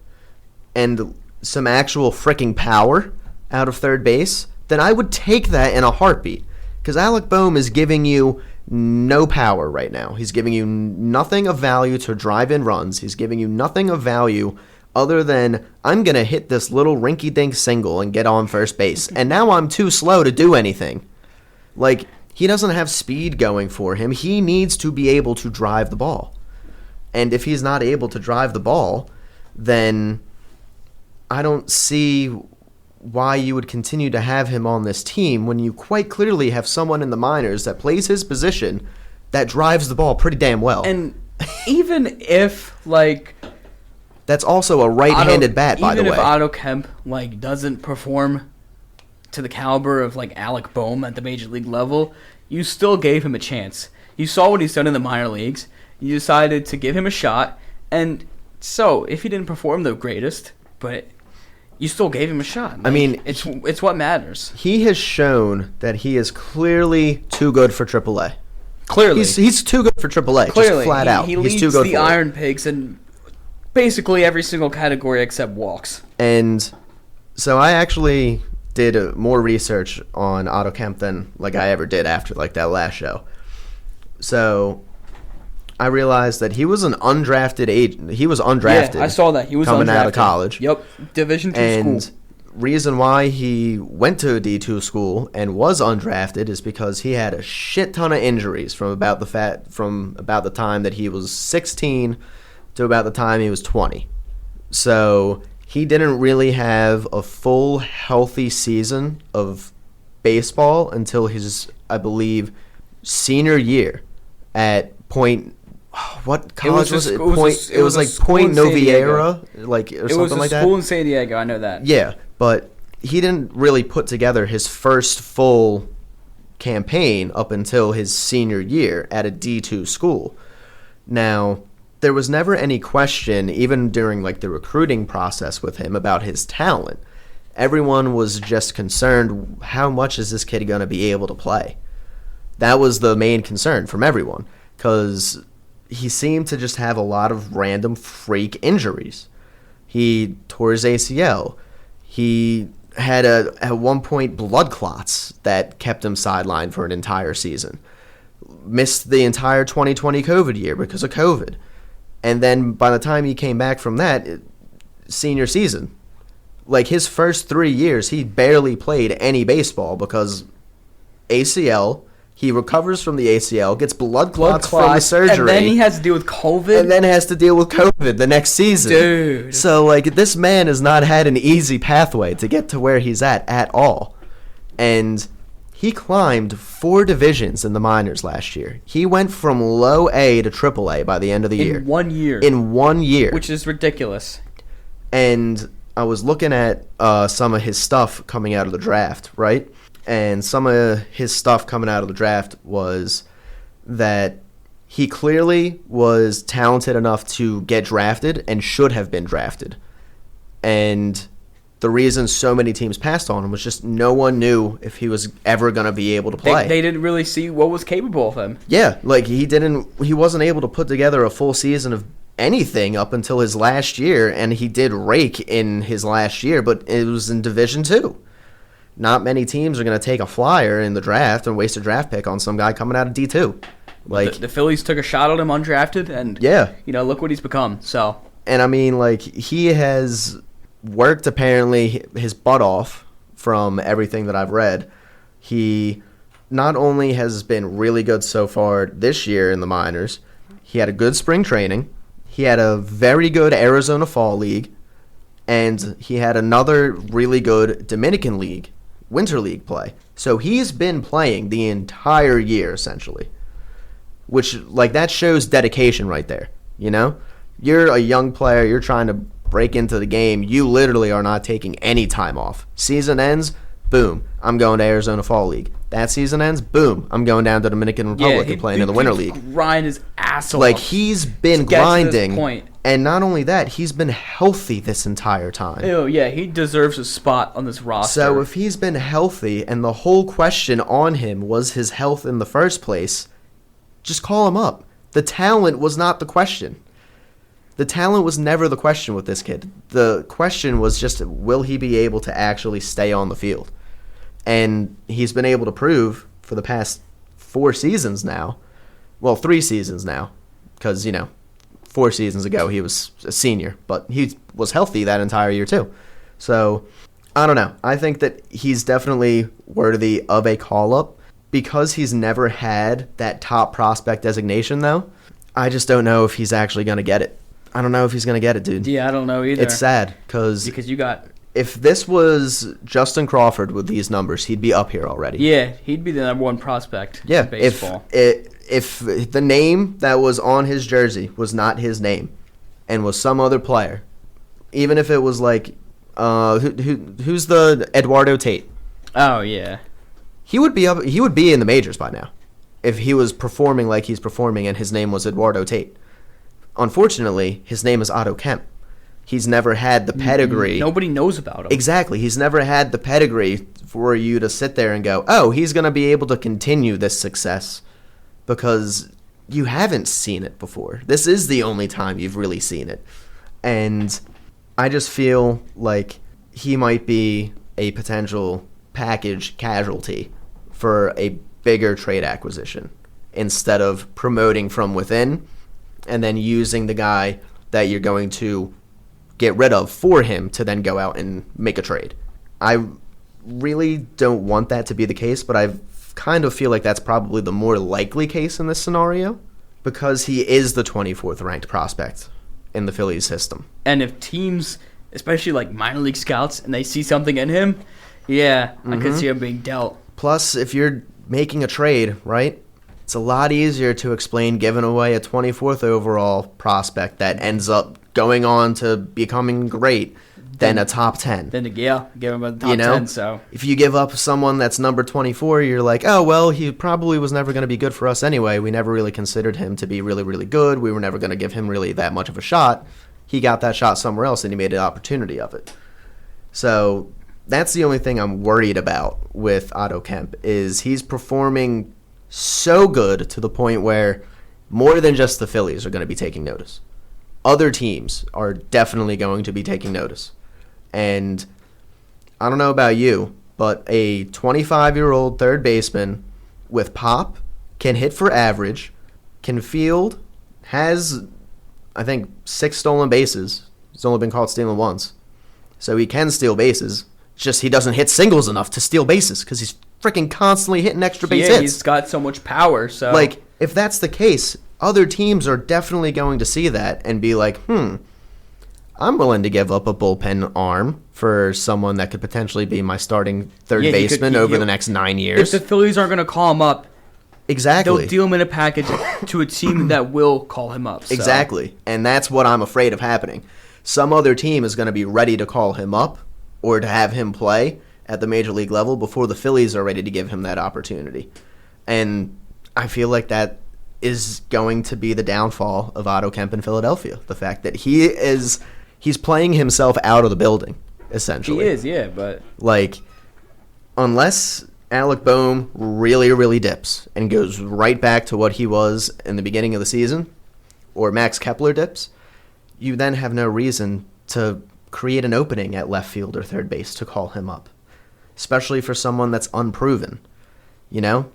and some actual freaking power out of third base, then I would take that in a heartbeat. Because Alec Boehm is giving you no power right now. He's giving you nothing of value to drive in runs. He's giving you nothing of value other than, I'm going to hit this little rinky-dink single and get on first base. And now I'm too slow to do anything. He doesn't have speed going for him. He needs to be able to drive the ball. And if he's not able to drive the ball, then I don't see why you would continue to have him on this team when you quite clearly have someone in the minors that plays his position that drives the ball pretty damn well. And even if, that's also a right-handed bat, by the way. Even if Otto Kemp, doesn't perform to the caliber of, Alec Boehm at the major league level, you still gave him a chance. You saw what he's done in the minor leagues. You decided to give him a shot. And so, if he didn't perform the greatest, but you still gave him a shot. It's what matters. He has shown that he is clearly too good for AAA. Clearly. He's too good for AAA, clearly, just flat out. He leads too good the for Iron Pigs in basically every single category except walks. And so I actually did more research on Otto Kemp than I ever did after that last show. So I realized that he was an undrafted agent. He was undrafted. Yeah, I saw that. He was coming undrafted. Out of college. Yep, Division II and school. Reason why he went to a D2 school and was undrafted is because he had a shit ton of injuries from about the time that he was 16 to about the time he was 20. So he didn't really have a full healthy season of baseball until his, I believe, senior year at Point. What college was it? It was like Point Noviera, or something like that. It was a school in San Diego. I know that. Yeah, but he didn't really put together his first full campaign up until his senior year at a D2 school. Now, there was never any question, even during the recruiting process with him, about his talent. Everyone was just concerned, how much is this kid going to be able to play? That was the main concern from everyone, because he seemed to just have a lot of random freak injuries. He tore his ACL. He had at one point blood clots that kept him sidelined for an entire season. Missed the entire 2020 COVID year because of COVID. And then by the time he came back from that, senior season, his first 3 years, he barely played any baseball because ACL. He recovers from the ACL, gets blood clots from the surgery. And then he has to deal with COVID. And then has to deal with COVID the next season. Dude. So, this man has not had an easy pathway to get to where he's at all. And He climbed 4 divisions in the minors last year. He went from low A to triple A by the end of the year. In 1 year. In 1 year. Which is ridiculous. And I was looking at some of his stuff coming out of the draft, right? And some of his stuff coming out of the draft was that he clearly was talented enough to get drafted and should have been drafted. And the reason so many teams passed on him was just no one knew if he was ever going to be able to play. They didn't really see what was capable of him. Yeah, like he wasn't able to put together a full season of anything up until his last year, and he did rake in his last year, but it was in Division II. Not many teams are going to take a flyer in the draft and waste a draft pick on some guy coming out of D2. Like the Phillies took a shot at him undrafted, and yeah, look what he's become. So, and I mean, like, he has worked apparently his butt off from everything that I've read. He not only has been really good so far this year in the minors, he had a good spring training, he had a very good Arizona Fall League, and he had another really good Dominican League, Winter League play. So he's been playing the entire year, essentially. Which, like, that shows dedication right there, you know? You're a young player, you're trying to break into the game, you literally are not taking any time off. Season ends, boom, I'm going to Arizona Fall League. That season ends, boom, I'm going down to Dominican Republic and playing in the Winter League. Grind his ass off. Like, he's been grinding, and not only that, he's been healthy this entire time. Oh, yeah, he deserves a spot on this roster. So if he's been healthy, and the whole question on him was his health in the first place, just call him up. The talent was not the question. The talent was never the question with this kid. The question was just, will he be able to actually stay on the field? And he's been able to prove for the past 4 seasons now. Well, 3 seasons now. Because, 4 seasons ago he was a senior. But he was healthy that entire year too. So, I don't know. I think that he's definitely worthy of a call-up. Because he's never had that top prospect designation, though, I just don't know if he's actually going to get it. I don't know if he's going to get it, dude. Yeah, I don't know either. It's sad because you got... If this was Justin Crawford with these numbers, he'd be up here already. Yeah, he'd be the number 1 prospect in baseball. If the name that was on his jersey was not his name and was some other player, even if it was like... who's the Eduardo Tate? Oh, yeah. He would be in the majors by now if he was performing like he's performing and his name was Eduardo Tate. Unfortunately, his name is Otto Kemp. He's never had the pedigree. Nobody knows about him. Exactly. He's never had the pedigree for you to sit there and go, oh, he's going to be able to continue this success because you haven't seen it before. This is the only time you've really seen it. And I just feel like he might be a potential package casualty for a bigger trade acquisition instead of promoting from within and then using the guy that you're going to get rid of for him to then go out and make a trade. I really don't want that to be the case, but I kind of feel like that's probably the more likely case in this scenario because he is the 24th ranked prospect in the Phillies system. And if teams, especially like minor league scouts, and they see something in him, yeah, I could see him being dealt. Plus, if you're making a trade, right, it's a lot easier to explain giving away a 24th overall prospect that ends up going on to becoming great than a top 10. Then, yeah, give him a top 10. So if you give up someone that's number 24, you're like, oh, well, he probably was never going to be good for us anyway. We never really considered him to be really, really good. We were never going to give him really that much of a shot. He got that shot somewhere else, and he made an opportunity of it. So that's the only thing I'm worried about with Otto Kemp is he's performing so good to the point where more than just the Phillies are going to be taking notice. Other teams are definitely going to be taking notice. And I don't know about you, but a 25-year-old third baseman with pop, can hit for average, can field, has, I think, 6 stolen bases. He's only been caught stealing once. So he can steal bases. It's just he doesn't hit singles enough to steal bases because he's freaking constantly hitting extra base hits. Yeah, he's got so much power. So like, if that's the case, other teams are definitely going to see that and be like, I'm willing to give up a bullpen arm for someone that could potentially be my starting third baseman over the next 9 years. If the Phillies aren't going to call him up, exactly, they'll deal him in a package to a team that will call him up. So. Exactly, and that's what I'm afraid of happening. Some other team is going to be ready to call him up or to have him play at the major league level before the Phillies are ready to give him that opportunity. And I feel like that is going to be the downfall of Otto Kemp in Philadelphia. The fact that he's playing himself out of the building, essentially. He is, yeah, but... Like, unless Alec Boehm really, really dips and goes right back to what he was in the beginning of the season, or Max Kepler dips, you then have no reason to create an opening at left field or third base to call him up, especially for someone that's unproven. You know?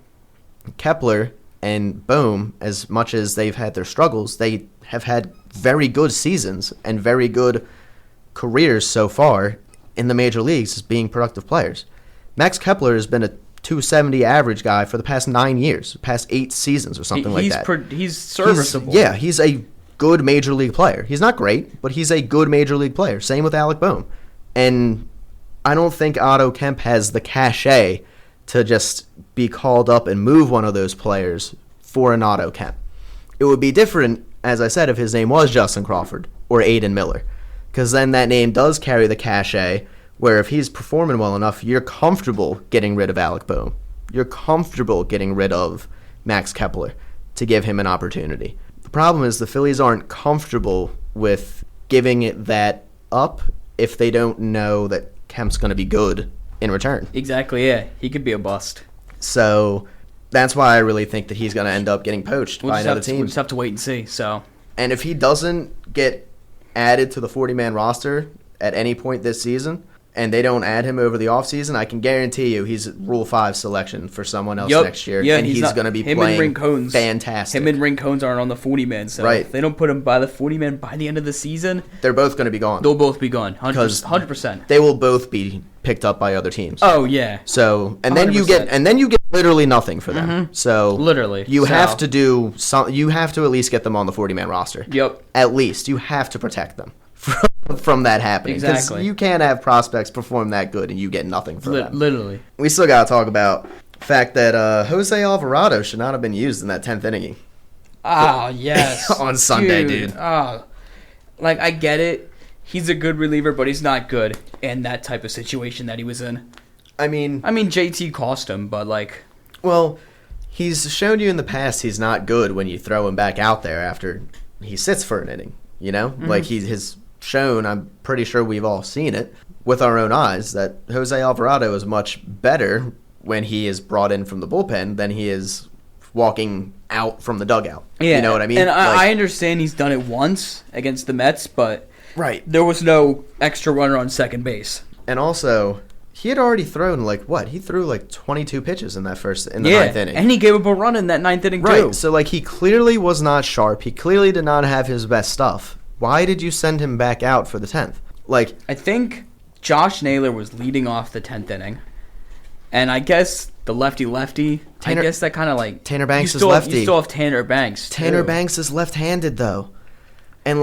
Kepler and Boehm, as much as they've had their struggles, they have had very good seasons and very good careers so far in the major leagues as being productive players. Max Kepler has been a 270 average guy for the past 9 years, past 8 seasons or something like that. He's serviceable. He's a good major league player. He's not great, but he's a good major league player. Same with Alec Boehm. And I don't think Otto Kemp has the cachet to just be called up and move one of those players for an Otto Kemp. It would be different, as I said, if his name was Justin Crawford or Aiden Miller, because then that name does carry the cachet where if he's performing well enough, you're comfortable getting rid of Alec Boehm. You're comfortable getting rid of Max Kepler to give him an opportunity. The problem is the Phillies aren't comfortable with giving it that up if they don't know that Kemp's going to be good in return. Exactly, yeah. He could be a bust. So that's why I really think that he's going to end up getting poached by another team. We'll just have to wait and see. So, and if he doesn't get added to the 40-man roster at any point this season, and they don't add him over the offseason, I can guarantee you he's Rule 5 selection for someone else next year, and he's going to be playing fantastic. Him and Rincones aren't on the 40-man, so if they don't put him by the 40-man by the end of the season, they're both going to be gone. They'll both be gone, 100%. They will both be picked up by other teams. Oh yeah. So then you get literally nothing for them. Mm-hmm. So literally, you have to do some. You have to at least get them on the 40-man roster. Yep. At least you have to protect them from that happening. Exactly. Because you can't have prospects perform that good and you get nothing for them. Literally. We still got to talk about the fact that Jose Alvarado should not have been used in that 10th inning. Oh, yes. On Sunday, dude. Oh, like, I get it. He's a good reliever, but he's not good in that type of situation that he was in. I mean, JT cost him, but, like... Well, he's shown you in the past he's not good when you throw him back out there after he sits for an inning, you know? Mm-hmm. Like, he has shown, I'm pretty sure we've all seen it with our own eyes, that Jose Alvarado is much better when he is brought in from the bullpen than he is walking out from the dugout. Yeah, you know what I mean? And I understand he's done it once against the Mets, but there was no extra runner on second base. And also, he had already thrown, he threw 22 pitches in the ninth inning. And he gave up a run in that ninth inning, too. Right, so, he clearly was not sharp. He clearly did not have his best stuff. Why did you send him back out for the 10th? I think Josh Naylor was leading off the 10th inning. And I guess the lefty-lefty, I guess that kind of Tanner Banks is lefty. You still have Tanner Banks, too. Tanner Banks is left-handed, though. And,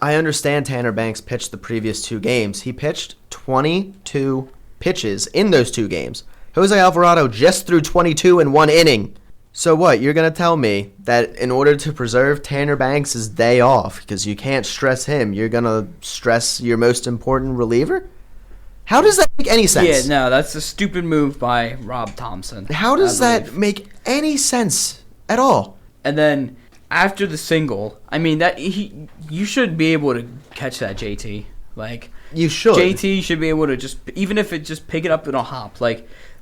I understand Tanner Banks pitched the previous 2 games. He pitched 22 pitches in those 2 games. Jose Alvarado just threw 22 in 1 inning. So what, you're going to tell me that in order to preserve Tanner Banks' day off, because you can't stress him, you're going to stress your most important reliever? How does that make any sense? Yeah, no, that's a stupid move by Rob Thompson. How does that make any sense at all? And then after the single, you should be able to catch that, JT. You should. JT should be able to even if it just pick it up in a hop,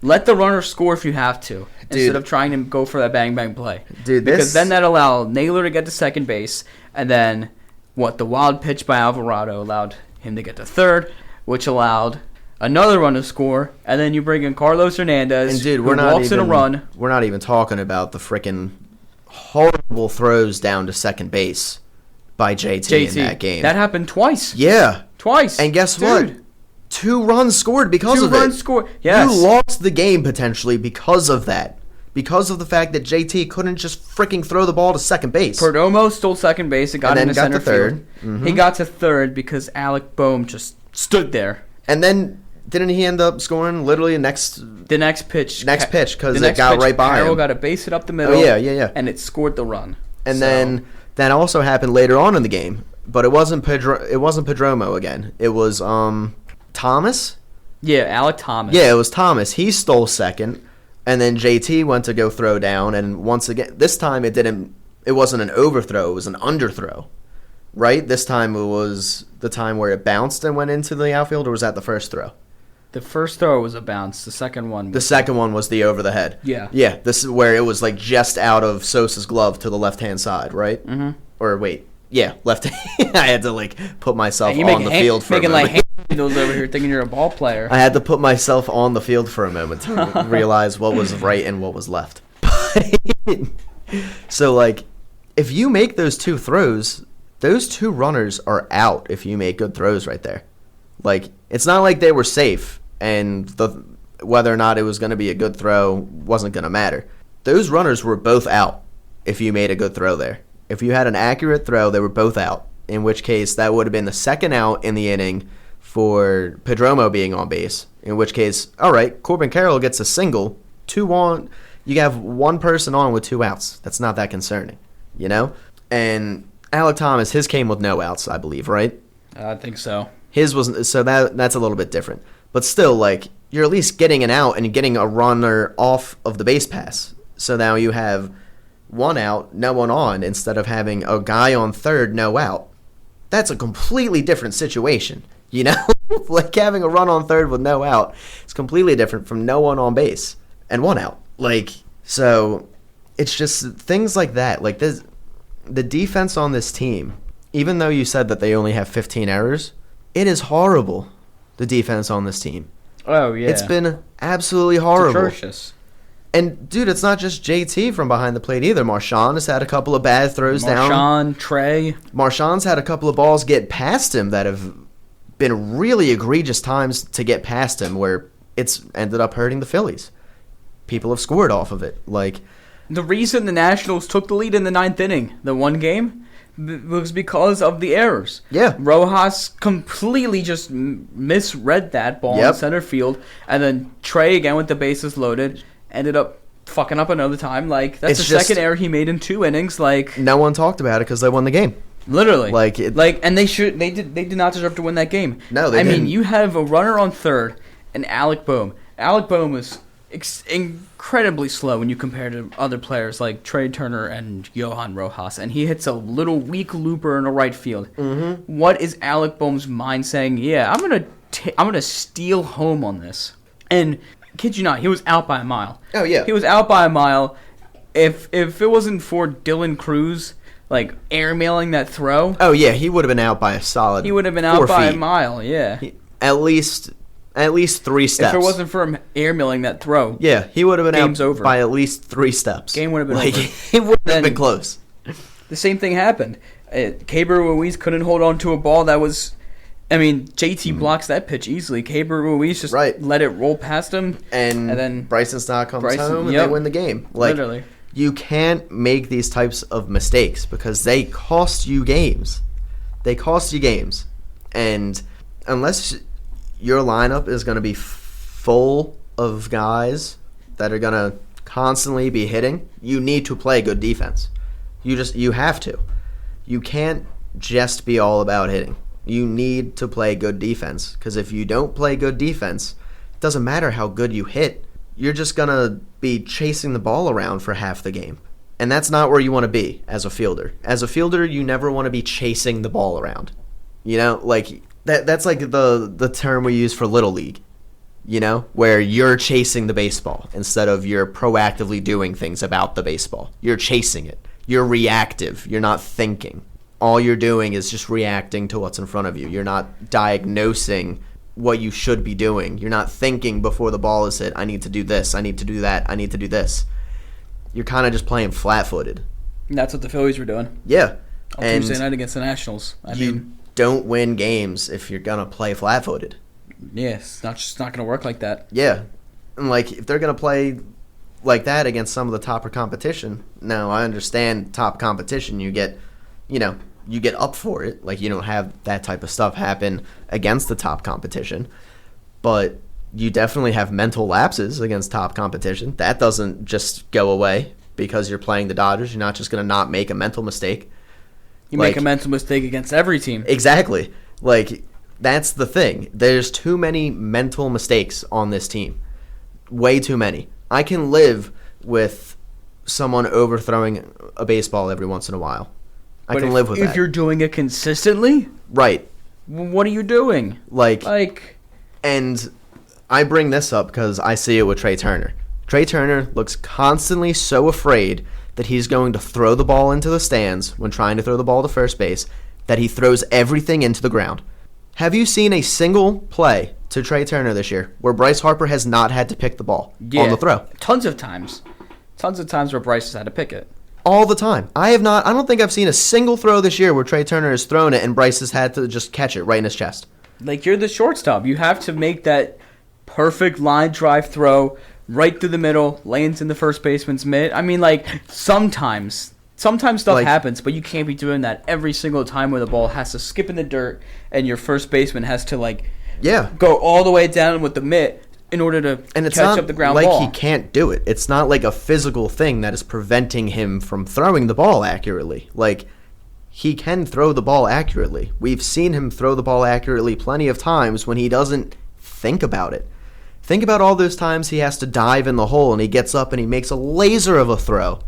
let the runner score if you have to, instead of trying to go for that bang-bang play. Dude, because then that allowed Naylor to get to second base, and then, the wild pitch by Alvarado allowed him to get to third, which allowed another run to score, and then you bring in Carlos Hernandez, and dude, who walks in a run. We're not even talking about the freaking horrible throws down to second base by JT in that game. That happened twice. Yeah. Twice. And guess what? 2 runs scored because of it. 2 runs scored. Yes. You lost the game potentially because of that. because of the fact that JT couldn't just freaking throw the ball to second base. Perdomo stole second base. It got And into then got center to third. field. Mm-hmm. He got to third because Alec Boehm just stood there. And then didn't he end up scoring literally The next pitch. because it got right by Carroll him. got to base it up the middle. Oh, yeah. And it scored the run. And then that also happened later on in the game, but it wasn't Pedromo again. It was Thomas. Yeah, Alec Thomas. Yeah, it was Thomas. He stole second, and then JT went to go throw down, and once again, this time it wasn't an overthrow, it was an underthrow. Right? This time it was the time where it bounced and went into the outfield, or was that the first throw? The first throw was a bounce. The second one was the over the head. Yeah. Yeah, this is where it was like just out of Sosa's glove to the left-hand side, right? Mm-hmm. Or wait, yeah, left. I had to like put myself Hey, on the field for a moment. Making like hand signals over here thinking you're a ball player. I had to put myself on the field for a moment to realize what was right and what was left. So like, if you make those two throws, those two runners are out if you make good throws right there. Like, it's not like they were safe and whether or not it was going to be a good throw wasn't going to matter. Those runners were both out if you made a good throw there. If you had an accurate throw, they were both out, in which case that would have been the second out in the inning for Pedromo being on base, in which case, all right, Corbin Carroll gets a single, 2 on. You have one person on with 2 outs. That's not that concerning, you know? And Alec Thomas, his came with no outs, I believe, right? I think so. His wasn't, so that's a little bit different. But still, like, you're at least getting an out and getting a runner off of the base pass. So now you have 1 out, no one on, instead of having a guy on third, no out. That's a completely different situation, you know? Like, having a run on third with no out is completely different from no one on base and 1 out. Like, so it's just things like that. Like, this, the defense on this team, even though you said that they only have 15 errors, it is horrible, the defense on this team. Oh, yeah. It's been absolutely horrible. It's atrocious. And, dude, it's not just JT from behind the plate either. Marchand has had a couple of bad throws down. Trey. Marchand's had a couple of balls get past him that have been really egregious times to get past him where it's ended up hurting the Phillies. People have scored off of it. Like, the reason the Nationals took the lead in the 9th inning, the one game, was because of the errors. Yeah. Rojas completely just misread that ball in center field, and then Trey, again with the bases loaded, ended up fucking up another time. Like, that's the second error he made in 2 innings. Like, no one talked about it because they won the game. Literally. And they did not deserve to win that game. No, they didn't. I mean, you have a runner on third and Alec Boehm. Alec Boehm was incredibly slow when you compare to other players like Trey Turner and Johan Rojas, and he hits a little weak looper in the right field. Mm-hmm. What is Alec Boehm's mind saying? Yeah, I'm gonna steal home on this. And kid you not, he was out by a mile. Oh yeah, he was out by a mile. If it wasn't for Dylan Cruz like airmailing that throw, oh yeah, he would have been out by a solid. He would have been out by a mile. Yeah, at least 3 steps. If it wasn't for him airmailing that throw, yeah, he would have been game's out over. by at least 3 steps. Game would have been over. It would have been close. The same thing happened. Keibert Ruiz couldn't hold on to a ball that was. I mean, JT blocks that pitch easily. Keibert Ruiz just let it roll past him, and then Bryson Stott comes home and they win the game. Like, literally, you can't make these types of mistakes because they cost you games. They cost you games, and unless your lineup is going to be full of guys that are going to constantly be hitting, you need to play good defense. You have to. You can't just be all about hitting. You need to play good defense, because if you don't play good defense, it doesn't matter how good you hit. You're just going to be chasing the ball around for half the game. And that's not where you want to be as a fielder. As a fielder, you never want to be chasing the ball around. You know, like that's like the term we use for Little League, you know, where you're chasing the baseball instead of you're proactively doing things about the baseball. You're chasing it. You're reactive. You're not thinking. All you're doing is just reacting to what's in front of you. You're not diagnosing what you should be doing. You're not thinking before the ball is hit, I need to do this, I need to do that, I need to do this. You're kind of just playing flat-footed. And that's what the Phillies were doing. Yeah. On Tuesday night against the Nationals. I mean, don't win games if you're going to play flat-footed. Yeah, it's not going to work like that. Yeah. And, like, if they're going to play like that against some of the topper competition. Now, I understand top competition, you get up for it. Like, you don't have that type of stuff happen against the top competition. But you definitely have mental lapses against top competition. That doesn't just go away because you're playing the Dodgers. You're not just going to not make a mental mistake. You make a mental mistake against every team. Exactly. Like, that's the thing. There's too many mental mistakes on this team. Way too many. I can live with someone overthrowing a baseball every once in a while. I can live with that. If you're doing it consistently? Right. What are you doing? And I bring this up because I see it with Trey Turner. Trey Turner looks constantly so afraid that he's going to throw the ball into the stands when trying to throw the ball to first base that he throws everything into the ground. Have you seen a single play to Trey Turner this year where Bryce Harper has not had to pick the ball on the throw? Tons of times. Tons of times where Bryce has had to pick it. All the time. I don't think I've seen a single throw this year where Trey Turner has thrown it and Bryce has had to just catch it right in his chest. Like, you're the shortstop. You have to make that perfect line drive throw right through the middle, lands in the first baseman's mitt. I mean, like, sometimes stuff happens, but you can't be doing that every single time where the ball has to skip in the dirt and your first baseman has to, go all the way down with the mitt in order to catch up the ground ball. He can't do it. It's not like a physical thing that is preventing him from throwing the ball accurately. Like, he can throw the ball accurately. We've seen him throw the ball accurately plenty of times when he doesn't think about it. Think about all those times he has to dive in the hole and he gets up and he makes a laser of a throw.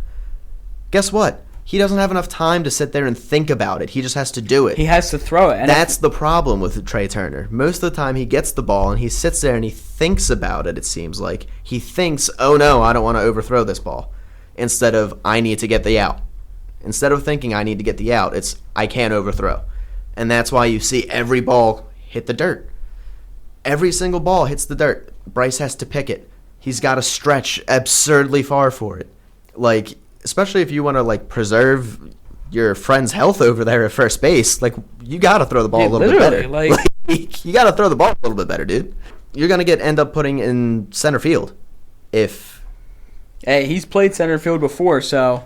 Guess what? He doesn't have enough time to sit there and think about it. He just has to do it. He has to throw it. And that's the problem with Trey Turner. Most of the time he gets the ball and he sits there and he thinks about it, it seems like. He thinks, oh no, I don't want to overthrow this ball. Instead of, I need to get the out. Instead of thinking I need to get the out, it's, I can't overthrow. And that's why you see every ball hit the dirt. Every single ball hits the dirt. Bryce has to pick it. He's got to stretch absurdly far for it. Like, especially if you want to, preserve your friend's health over there at first base, you got to throw the ball a little bit better. You got to throw the ball a little bit better, dude. You're going to end up putting in center field if... Hey, he's played center field before, so...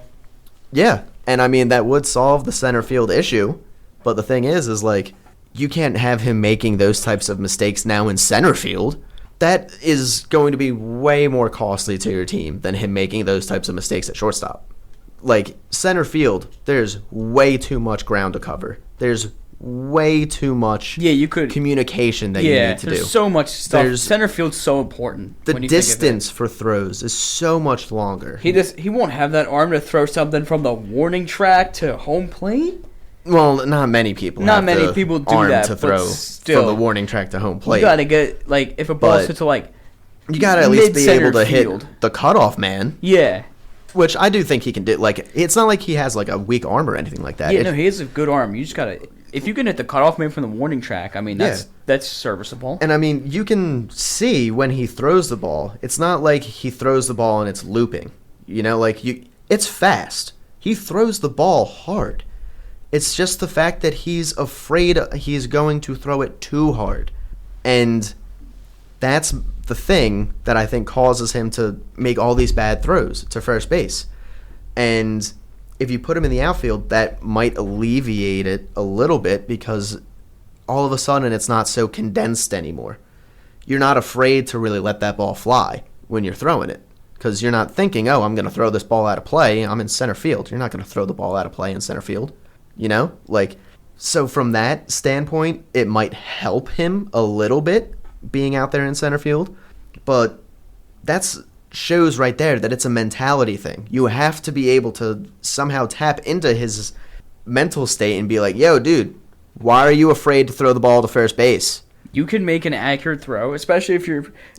Yeah, and I mean, that would solve the center field issue, but the thing is you can't have him making those types of mistakes now in center field. That is going to be way more costly to your team than him making those types of mistakes at shortstop. Center field, there's way too much ground to cover. There's way too much communication that you need to do. There's so much stuff. Center field's so important. The distance for throws is so much longer. He won't have that arm to throw something from the warning track to home plate. Well, not many people. Not many people do arm that, to but throw still, from the warning track to home plate. You gotta get if a ball's hit to you gotta at least be able to field. hit the cutoff man. Yeah, which I do think he can do. It's not like he has a weak arm or anything like that. Yeah, no, he has a good arm. You just gotta. If you can hit the cutoff man from the warning track, I mean that's serviceable. And I mean, you can see when he throws the ball. It's not like he throws the ball and it's looping. It's fast. He throws the ball hard. It's just the fact that he's afraid he's going to throw it too hard. And that's the thing that I think causes him to make all these bad throws to first base. And if you put him in the outfield, that might alleviate it a little bit because all of a sudden it's not so condensed anymore. You're not afraid to really let that ball fly when you're throwing it because you're not thinking, oh, I'm going to throw this ball out of play. I'm in center field. You're not going to throw the ball out of play in center field. So from that standpoint, it might help him a little bit being out there in center field, but that's shows right there that it's a mentality thing. You have to be able to somehow tap into his mental state and be like, yo, dude, why are you afraid to throw the ball to first base? You can make an accurate throw, especially if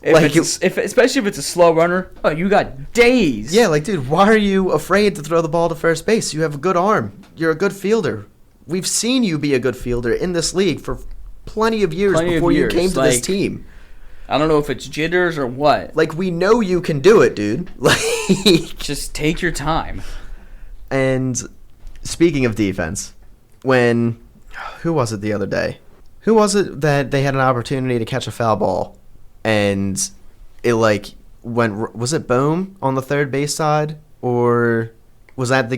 it's a slow runner. Oh, you got days. Yeah, dude, why are you afraid to throw the ball to first base? You have a good arm. You're a good fielder. We've seen you be a good fielder in this league for plenty of years before you came to this team. I don't know if it's jitters or what. We know you can do it, dude. Just take your time. And speaking of defense, who was it the other day? Who was it that they had an opportunity to catch a foul ball and it was it Bohm on the third base side, or was that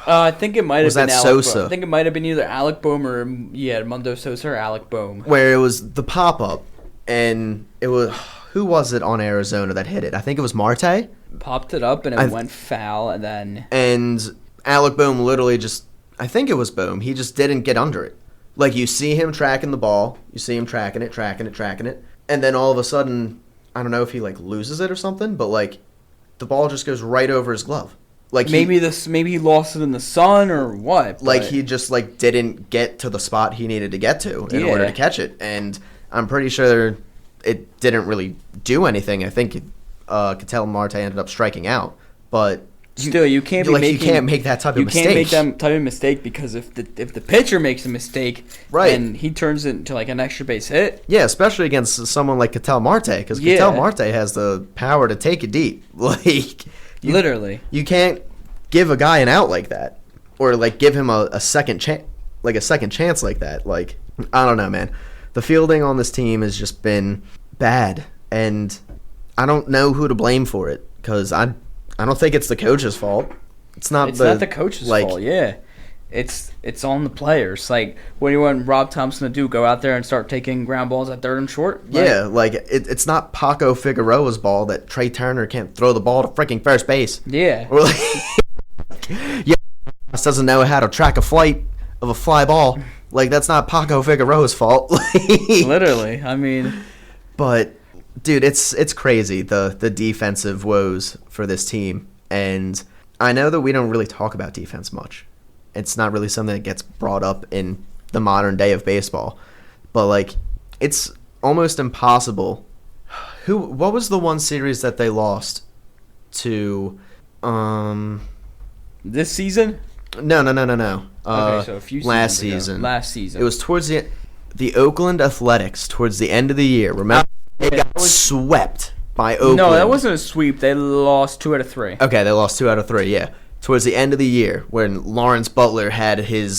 I think it might have been Sosa? I think it might have been either Alec Bohm or Mundo Sosa or Alec Bohm. Where it was the pop up, and it was who was it on Arizona that hit it? I think it was Marte. Popped it up and it went foul, and Alec Bohm literally just, I think it was Bohm. He just didn't get under it. Like, you see him tracking the ball, you see him tracking it, and then all of a sudden, I don't know if he like loses it or something, but like the ball just goes right over his glove. Like maybe he lost it in the sun or what. Like he just like didn't get to the spot he needed to get to in order to catch it, and I'm pretty sure it didn't really do anything. I think Ketel Marte ended up striking out, but still, you can't make that type of mistake. You can't make that type of mistake because if the pitcher makes a mistake, right, and he turns it into like an extra base hit. Yeah, especially against someone like Ketel Marte, because Ketel Marte has the power to take it deep. Like literally, you can't give a guy an out like that, or like give him a second chance, like that. Like, I don't know, man. The fielding on this team has just been bad, and I don't know who to blame for it, because I don't think it's the coach's fault. It's not the coach's fault. Yeah, it's on the players. Like, what do you want Rob Thompson to do? Go out there and start taking ground balls at third and short? Like, it's not Paco Figueroa's ball that Trey Turner can't throw the ball to freaking first base. Yeah. Or like, doesn't know how to track a flight of a fly ball. Like, that's not Paco Figueroa's fault. Literally, I mean. But dude, it's crazy, the defensive woes for this team. And I know that we don't really talk about defense much. It's not really something that gets brought up in the modern day of baseball. But like, it's almost impossible. What was the one series that they lost to this season? No. Okay, so a few last seasons season. Ago. Last season. It was towards the Oakland Athletics towards the end of the year. Remember, they got swept by Oakland. No, that wasn't a sweep. They lost 2 out of 3. Okay, they lost 2 out of 3. Yeah, towards the end of the year when Lawrence Butler had his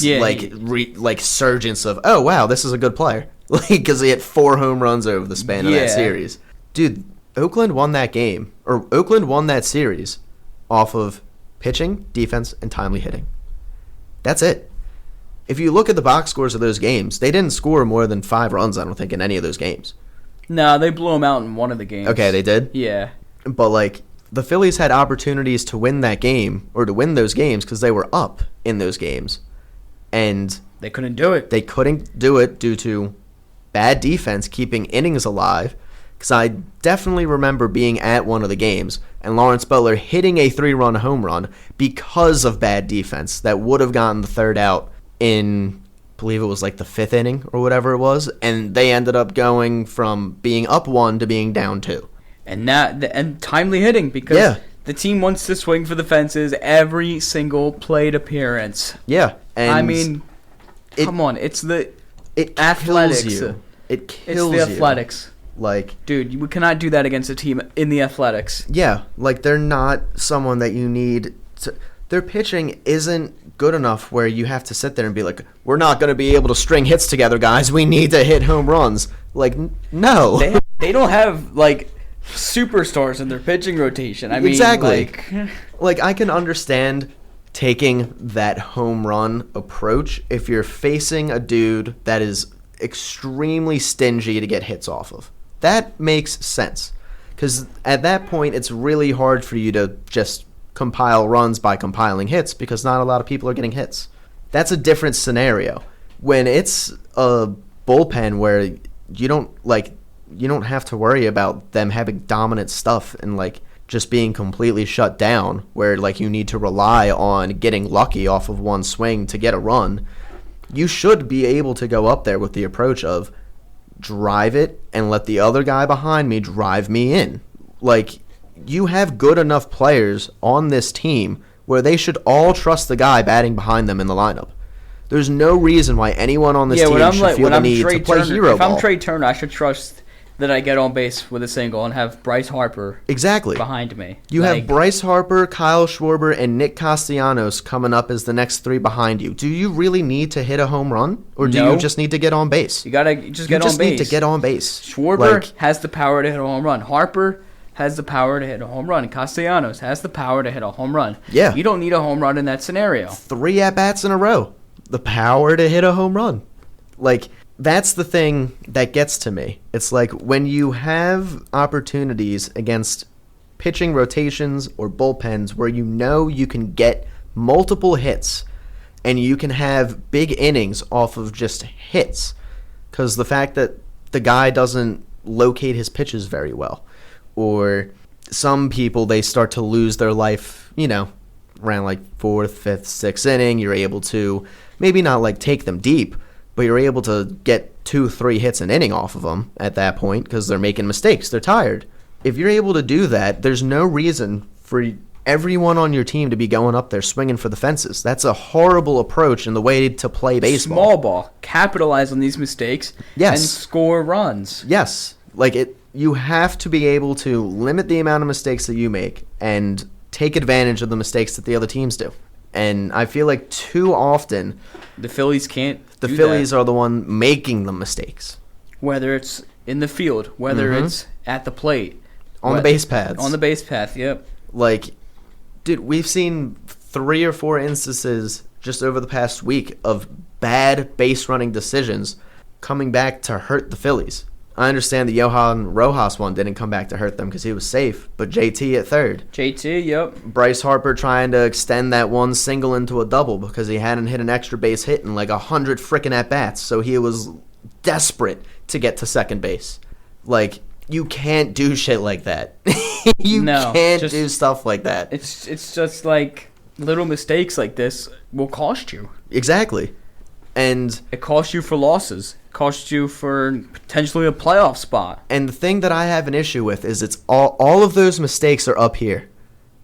surgence of, oh wow, this is a good player, because he hit 4 home runs over the span of that series. Dude, Oakland won that game, or Oakland won that series off of pitching, defense, and timely hitting. That's it. If you look at the box scores of those games, they didn't score more than 5 runs, I don't think, in any of those games. No, they blew them out in one of the games. Okay, they did? Yeah. But, like, the Phillies had opportunities to win that game, or to win those games, because they were up in those games. And they couldn't do it. They couldn't do it due to bad defense keeping innings alive. Because I definitely remember being at one of the games and Lawrence Butler hitting a 3-run home run because of bad defense that would have gotten the third out in, I believe it was like the 5th inning or whatever it was, and they ended up going from being up 1 to being down 2. And timely hitting, because the team wants to swing for the fences every single plate appearance. Yeah, and I mean, come on, it's the athletics. It kills you. It's the athletics. Like, dude, we cannot do that against a team in the Athletics. Yeah, like, they're not someone that you need to. Their pitching isn't good enough where you have to sit there and be like, we're not going to be able to string hits together, guys. We need to hit home runs. Like, no. They don't have, like, superstars in their pitching rotation. I mean, exactly. Like, I can understand taking that home run approach if you're facing a dude that is extremely stingy to get hits off of. That makes sense, because at that point it's really hard for you to just compile runs by compiling hits, because not a lot of people are getting hits. That's a different scenario. When it's a bullpen where you don't have to worry about them having dominant stuff and like just being completely shut down, where like you need to rely on getting lucky off of one swing to get a run. You should be able to go up there with the approach of drive it and let the other guy behind me drive me in. Like, you have good enough players on this team where they should all trust the guy batting behind them in the lineup. There's no reason why anyone on this team should feel the need to play hero ball. If I'm Trey Turner, I should trust that I get on base with a single and have Bryce Harper Exactly. behind me. You have Bryce Harper, Kyle Schwarber, and Nick Castellanos coming up as the next three behind you. Do you really need to hit a home run, or do you just need to get on base? You gotta just get on base. You just need to get on base. Schwarber has the power to hit a home run. Harper has the power to hit a home run. Castellanos has the power to hit a home run. Yeah. You don't need a home run in that scenario. 3 at-bats in a row. The power to hit a home run. That's the thing that gets to me. It's like when you have opportunities against pitching rotations or bullpens where you know you can get multiple hits and you can have big innings off of just hits, because the fact that the guy doesn't locate his pitches very well, or some people, they start to lose their life, around 4th, 5th, 6th inning. You're able to maybe not take them deep, but you're able to get 2-3 hits an inning off of them at that point because they're making mistakes. They're tired. If you're able to do that, there's no reason for everyone on your team to be going up there swinging for the fences. That's a horrible approach in the way to play baseball. Small ball. Capitalize on these mistakes and score runs. Yes. You have to be able to limit the amount of mistakes that you make and take advantage of the mistakes that the other teams do. And I feel like too often the Phillies can't. The Phillies are the one making the mistakes. Whether it's in the field, whether it's at the plate, on the base paths. On the base path, yep. Dude, we've seen 3 or 4 instances just over the past week of bad base running decisions coming back to hurt the Phillies. I understand the Johan Rojas one didn't come back to hurt them because he was safe, but JT at third. JT, yep. Bryce Harper trying to extend that one single into a double because he hadn't hit an extra base hit in 100 frickin' at-bats, so he was desperate to get to second base. You can't do shit like that. You can't do stuff like that. It's just little mistakes like this will cost you. Exactly. And it costs you for losses. It costs you for potentially a playoff spot. And the thing that I have an issue with is it's all of those mistakes are up here.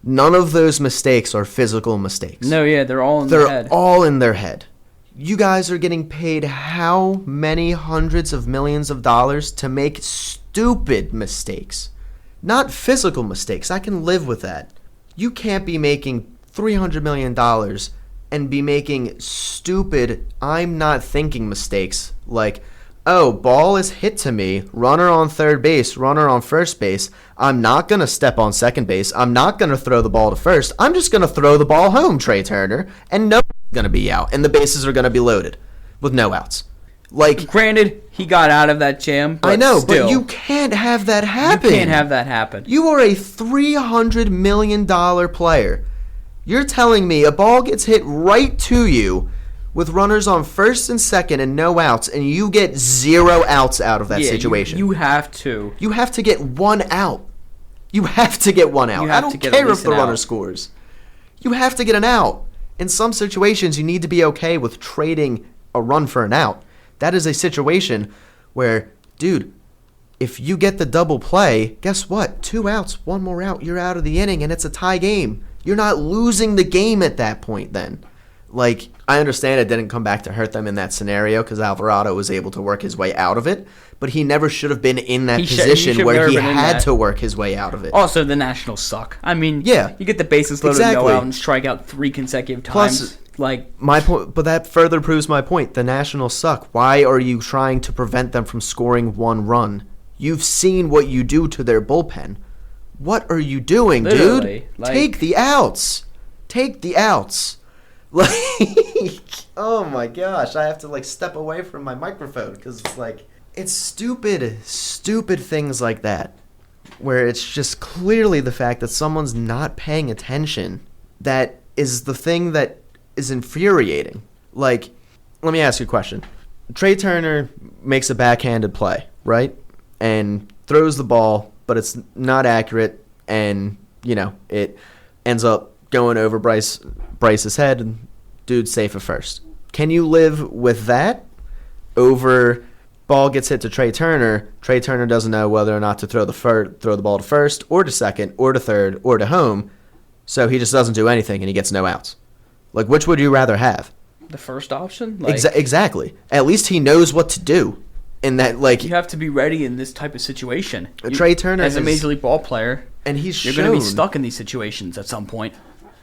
None of those mistakes are physical mistakes. No, yeah, they're all in their head. They're all in their head. You guys are getting paid how many hundreds of millions of dollars to make stupid mistakes? Not physical mistakes. I can live with that. You can't be making $300 million and be making stupid, I'm not thinking mistakes ball is hit to me, runner on third base, runner on first base. I'm not going to step on second base. I'm not going to throw the ball to first. I'm just going to throw the ball home, Trey Turner, and no one's going to be out, and the bases are going to be loaded with no outs. Granted, he got out of that jam, but I know, still, but you can't have that happen. You can't have that happen. You are a $300 million player. You're telling me a ball gets hit right to you with runners on first and second and no outs, and you get 0 outs out of that situation. You have to. You have to get 1 out. You have to get 1 out. I don't care if the runner scores. You have to get an out. In some situations, you need to be okay with trading a run for an out. That is a situation where, dude, if you get the double play, guess what? 2 outs, 1 more out, you're out of the inning, and it's a tie game. You're not losing the game at that point then. I understand it didn't come back to hurt them in that scenario because Alvarado was able to work his way out of it, but he never should have been in that position where he had to work his way out of it. Also, the Nationals suck. I mean, yeah, you get the bases loaded, no out, and strike out 3 consecutive times. Plus, my point, but that further proves my point. The Nationals suck. Why are you trying to prevent them from scoring 1 run? You've seen what you do to their bullpen. What are you doing, dude? Take the outs. Take the outs. Oh my gosh, I have to step away from my microphone because it's stupid things like that where it's just clearly the fact that someone's not paying attention that is the thing that is infuriating. Let me ask you a question. Trey Turner makes a backhanded play, right? And throws the ball, but it's not accurate, and it ends up going over Bryce's head, and dude's safe at first. Can you live with that over ball gets hit to Trey Turner? Trey Turner doesn't know whether or not to throw the ball to first or to second or to third or to home, so he just doesn't do anything and he gets no outs. Which would you rather have? The first option? Exactly. At least he knows what to do. in that, like, You have to be ready in this type of situation. Trey Turner as a major league ball player, and you're going to be stuck in these situations at some point.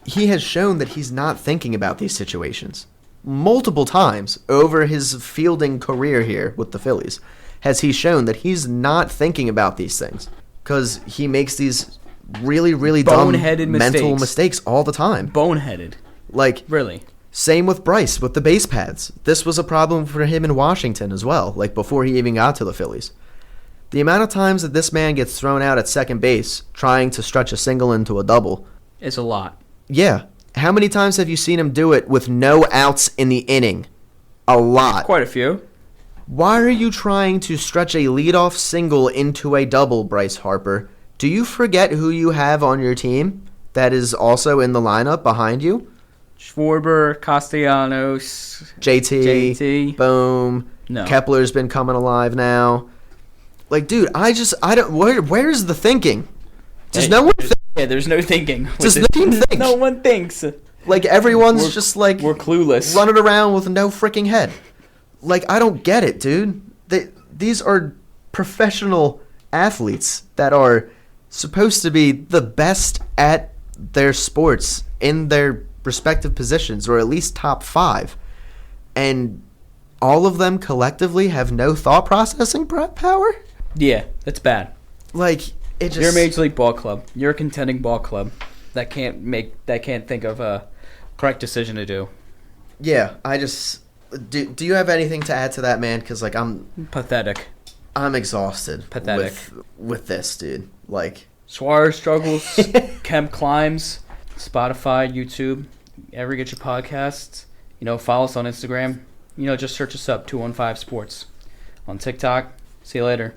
He has shown that he's not thinking about these situations. Multiple times over his fielding career here with the Phillies has he shown that he's not thinking about these things because he makes these really, really dumb mental mistakes all the time. Boneheaded. Like, really. Same with Bryce with the base paths. This was a problem for him in Washington as well, like before he even got to the Phillies. The amount of times that this man gets thrown out at second base trying to stretch a single into a double is a lot. Yeah. How many times have you seen him do it with no outs in the inning? A lot. Quite a few. Why are you trying to stretch a leadoff single into a double, Bryce Harper? Do you forget who you have on your team that is also in the lineup behind you? Schwarber, Castellanos, JT. Boom. No. Kepler's been coming alive now. Like, dude, I don't. Where's the thinking? Does no one think? Yeah, there's no thinking. Does no one think? No one thinks. Like, everyone's just like we're clueless, running around with no freaking head. Like, I don't get it, dude. These are professional athletes that are supposed to be the best at their sports in their respective positions, or at least top 5. And all of them collectively have no thought processing power? Yeah, that's bad. Like, it just... You're a major league ball club. You're a contending ball club that can't think of a correct decision to do. Yeah, I just... Do you have anything to add to that, man? Because, like, I'm... Pathetic. I'm exhausted. Pathetic. With this, dude. Like... Suárez struggles. Kemp climbs. Spotify, YouTube. Ever get your podcasts? Follow us on Instagram. Just search us up, 215 Sports. On TikTok. See you later.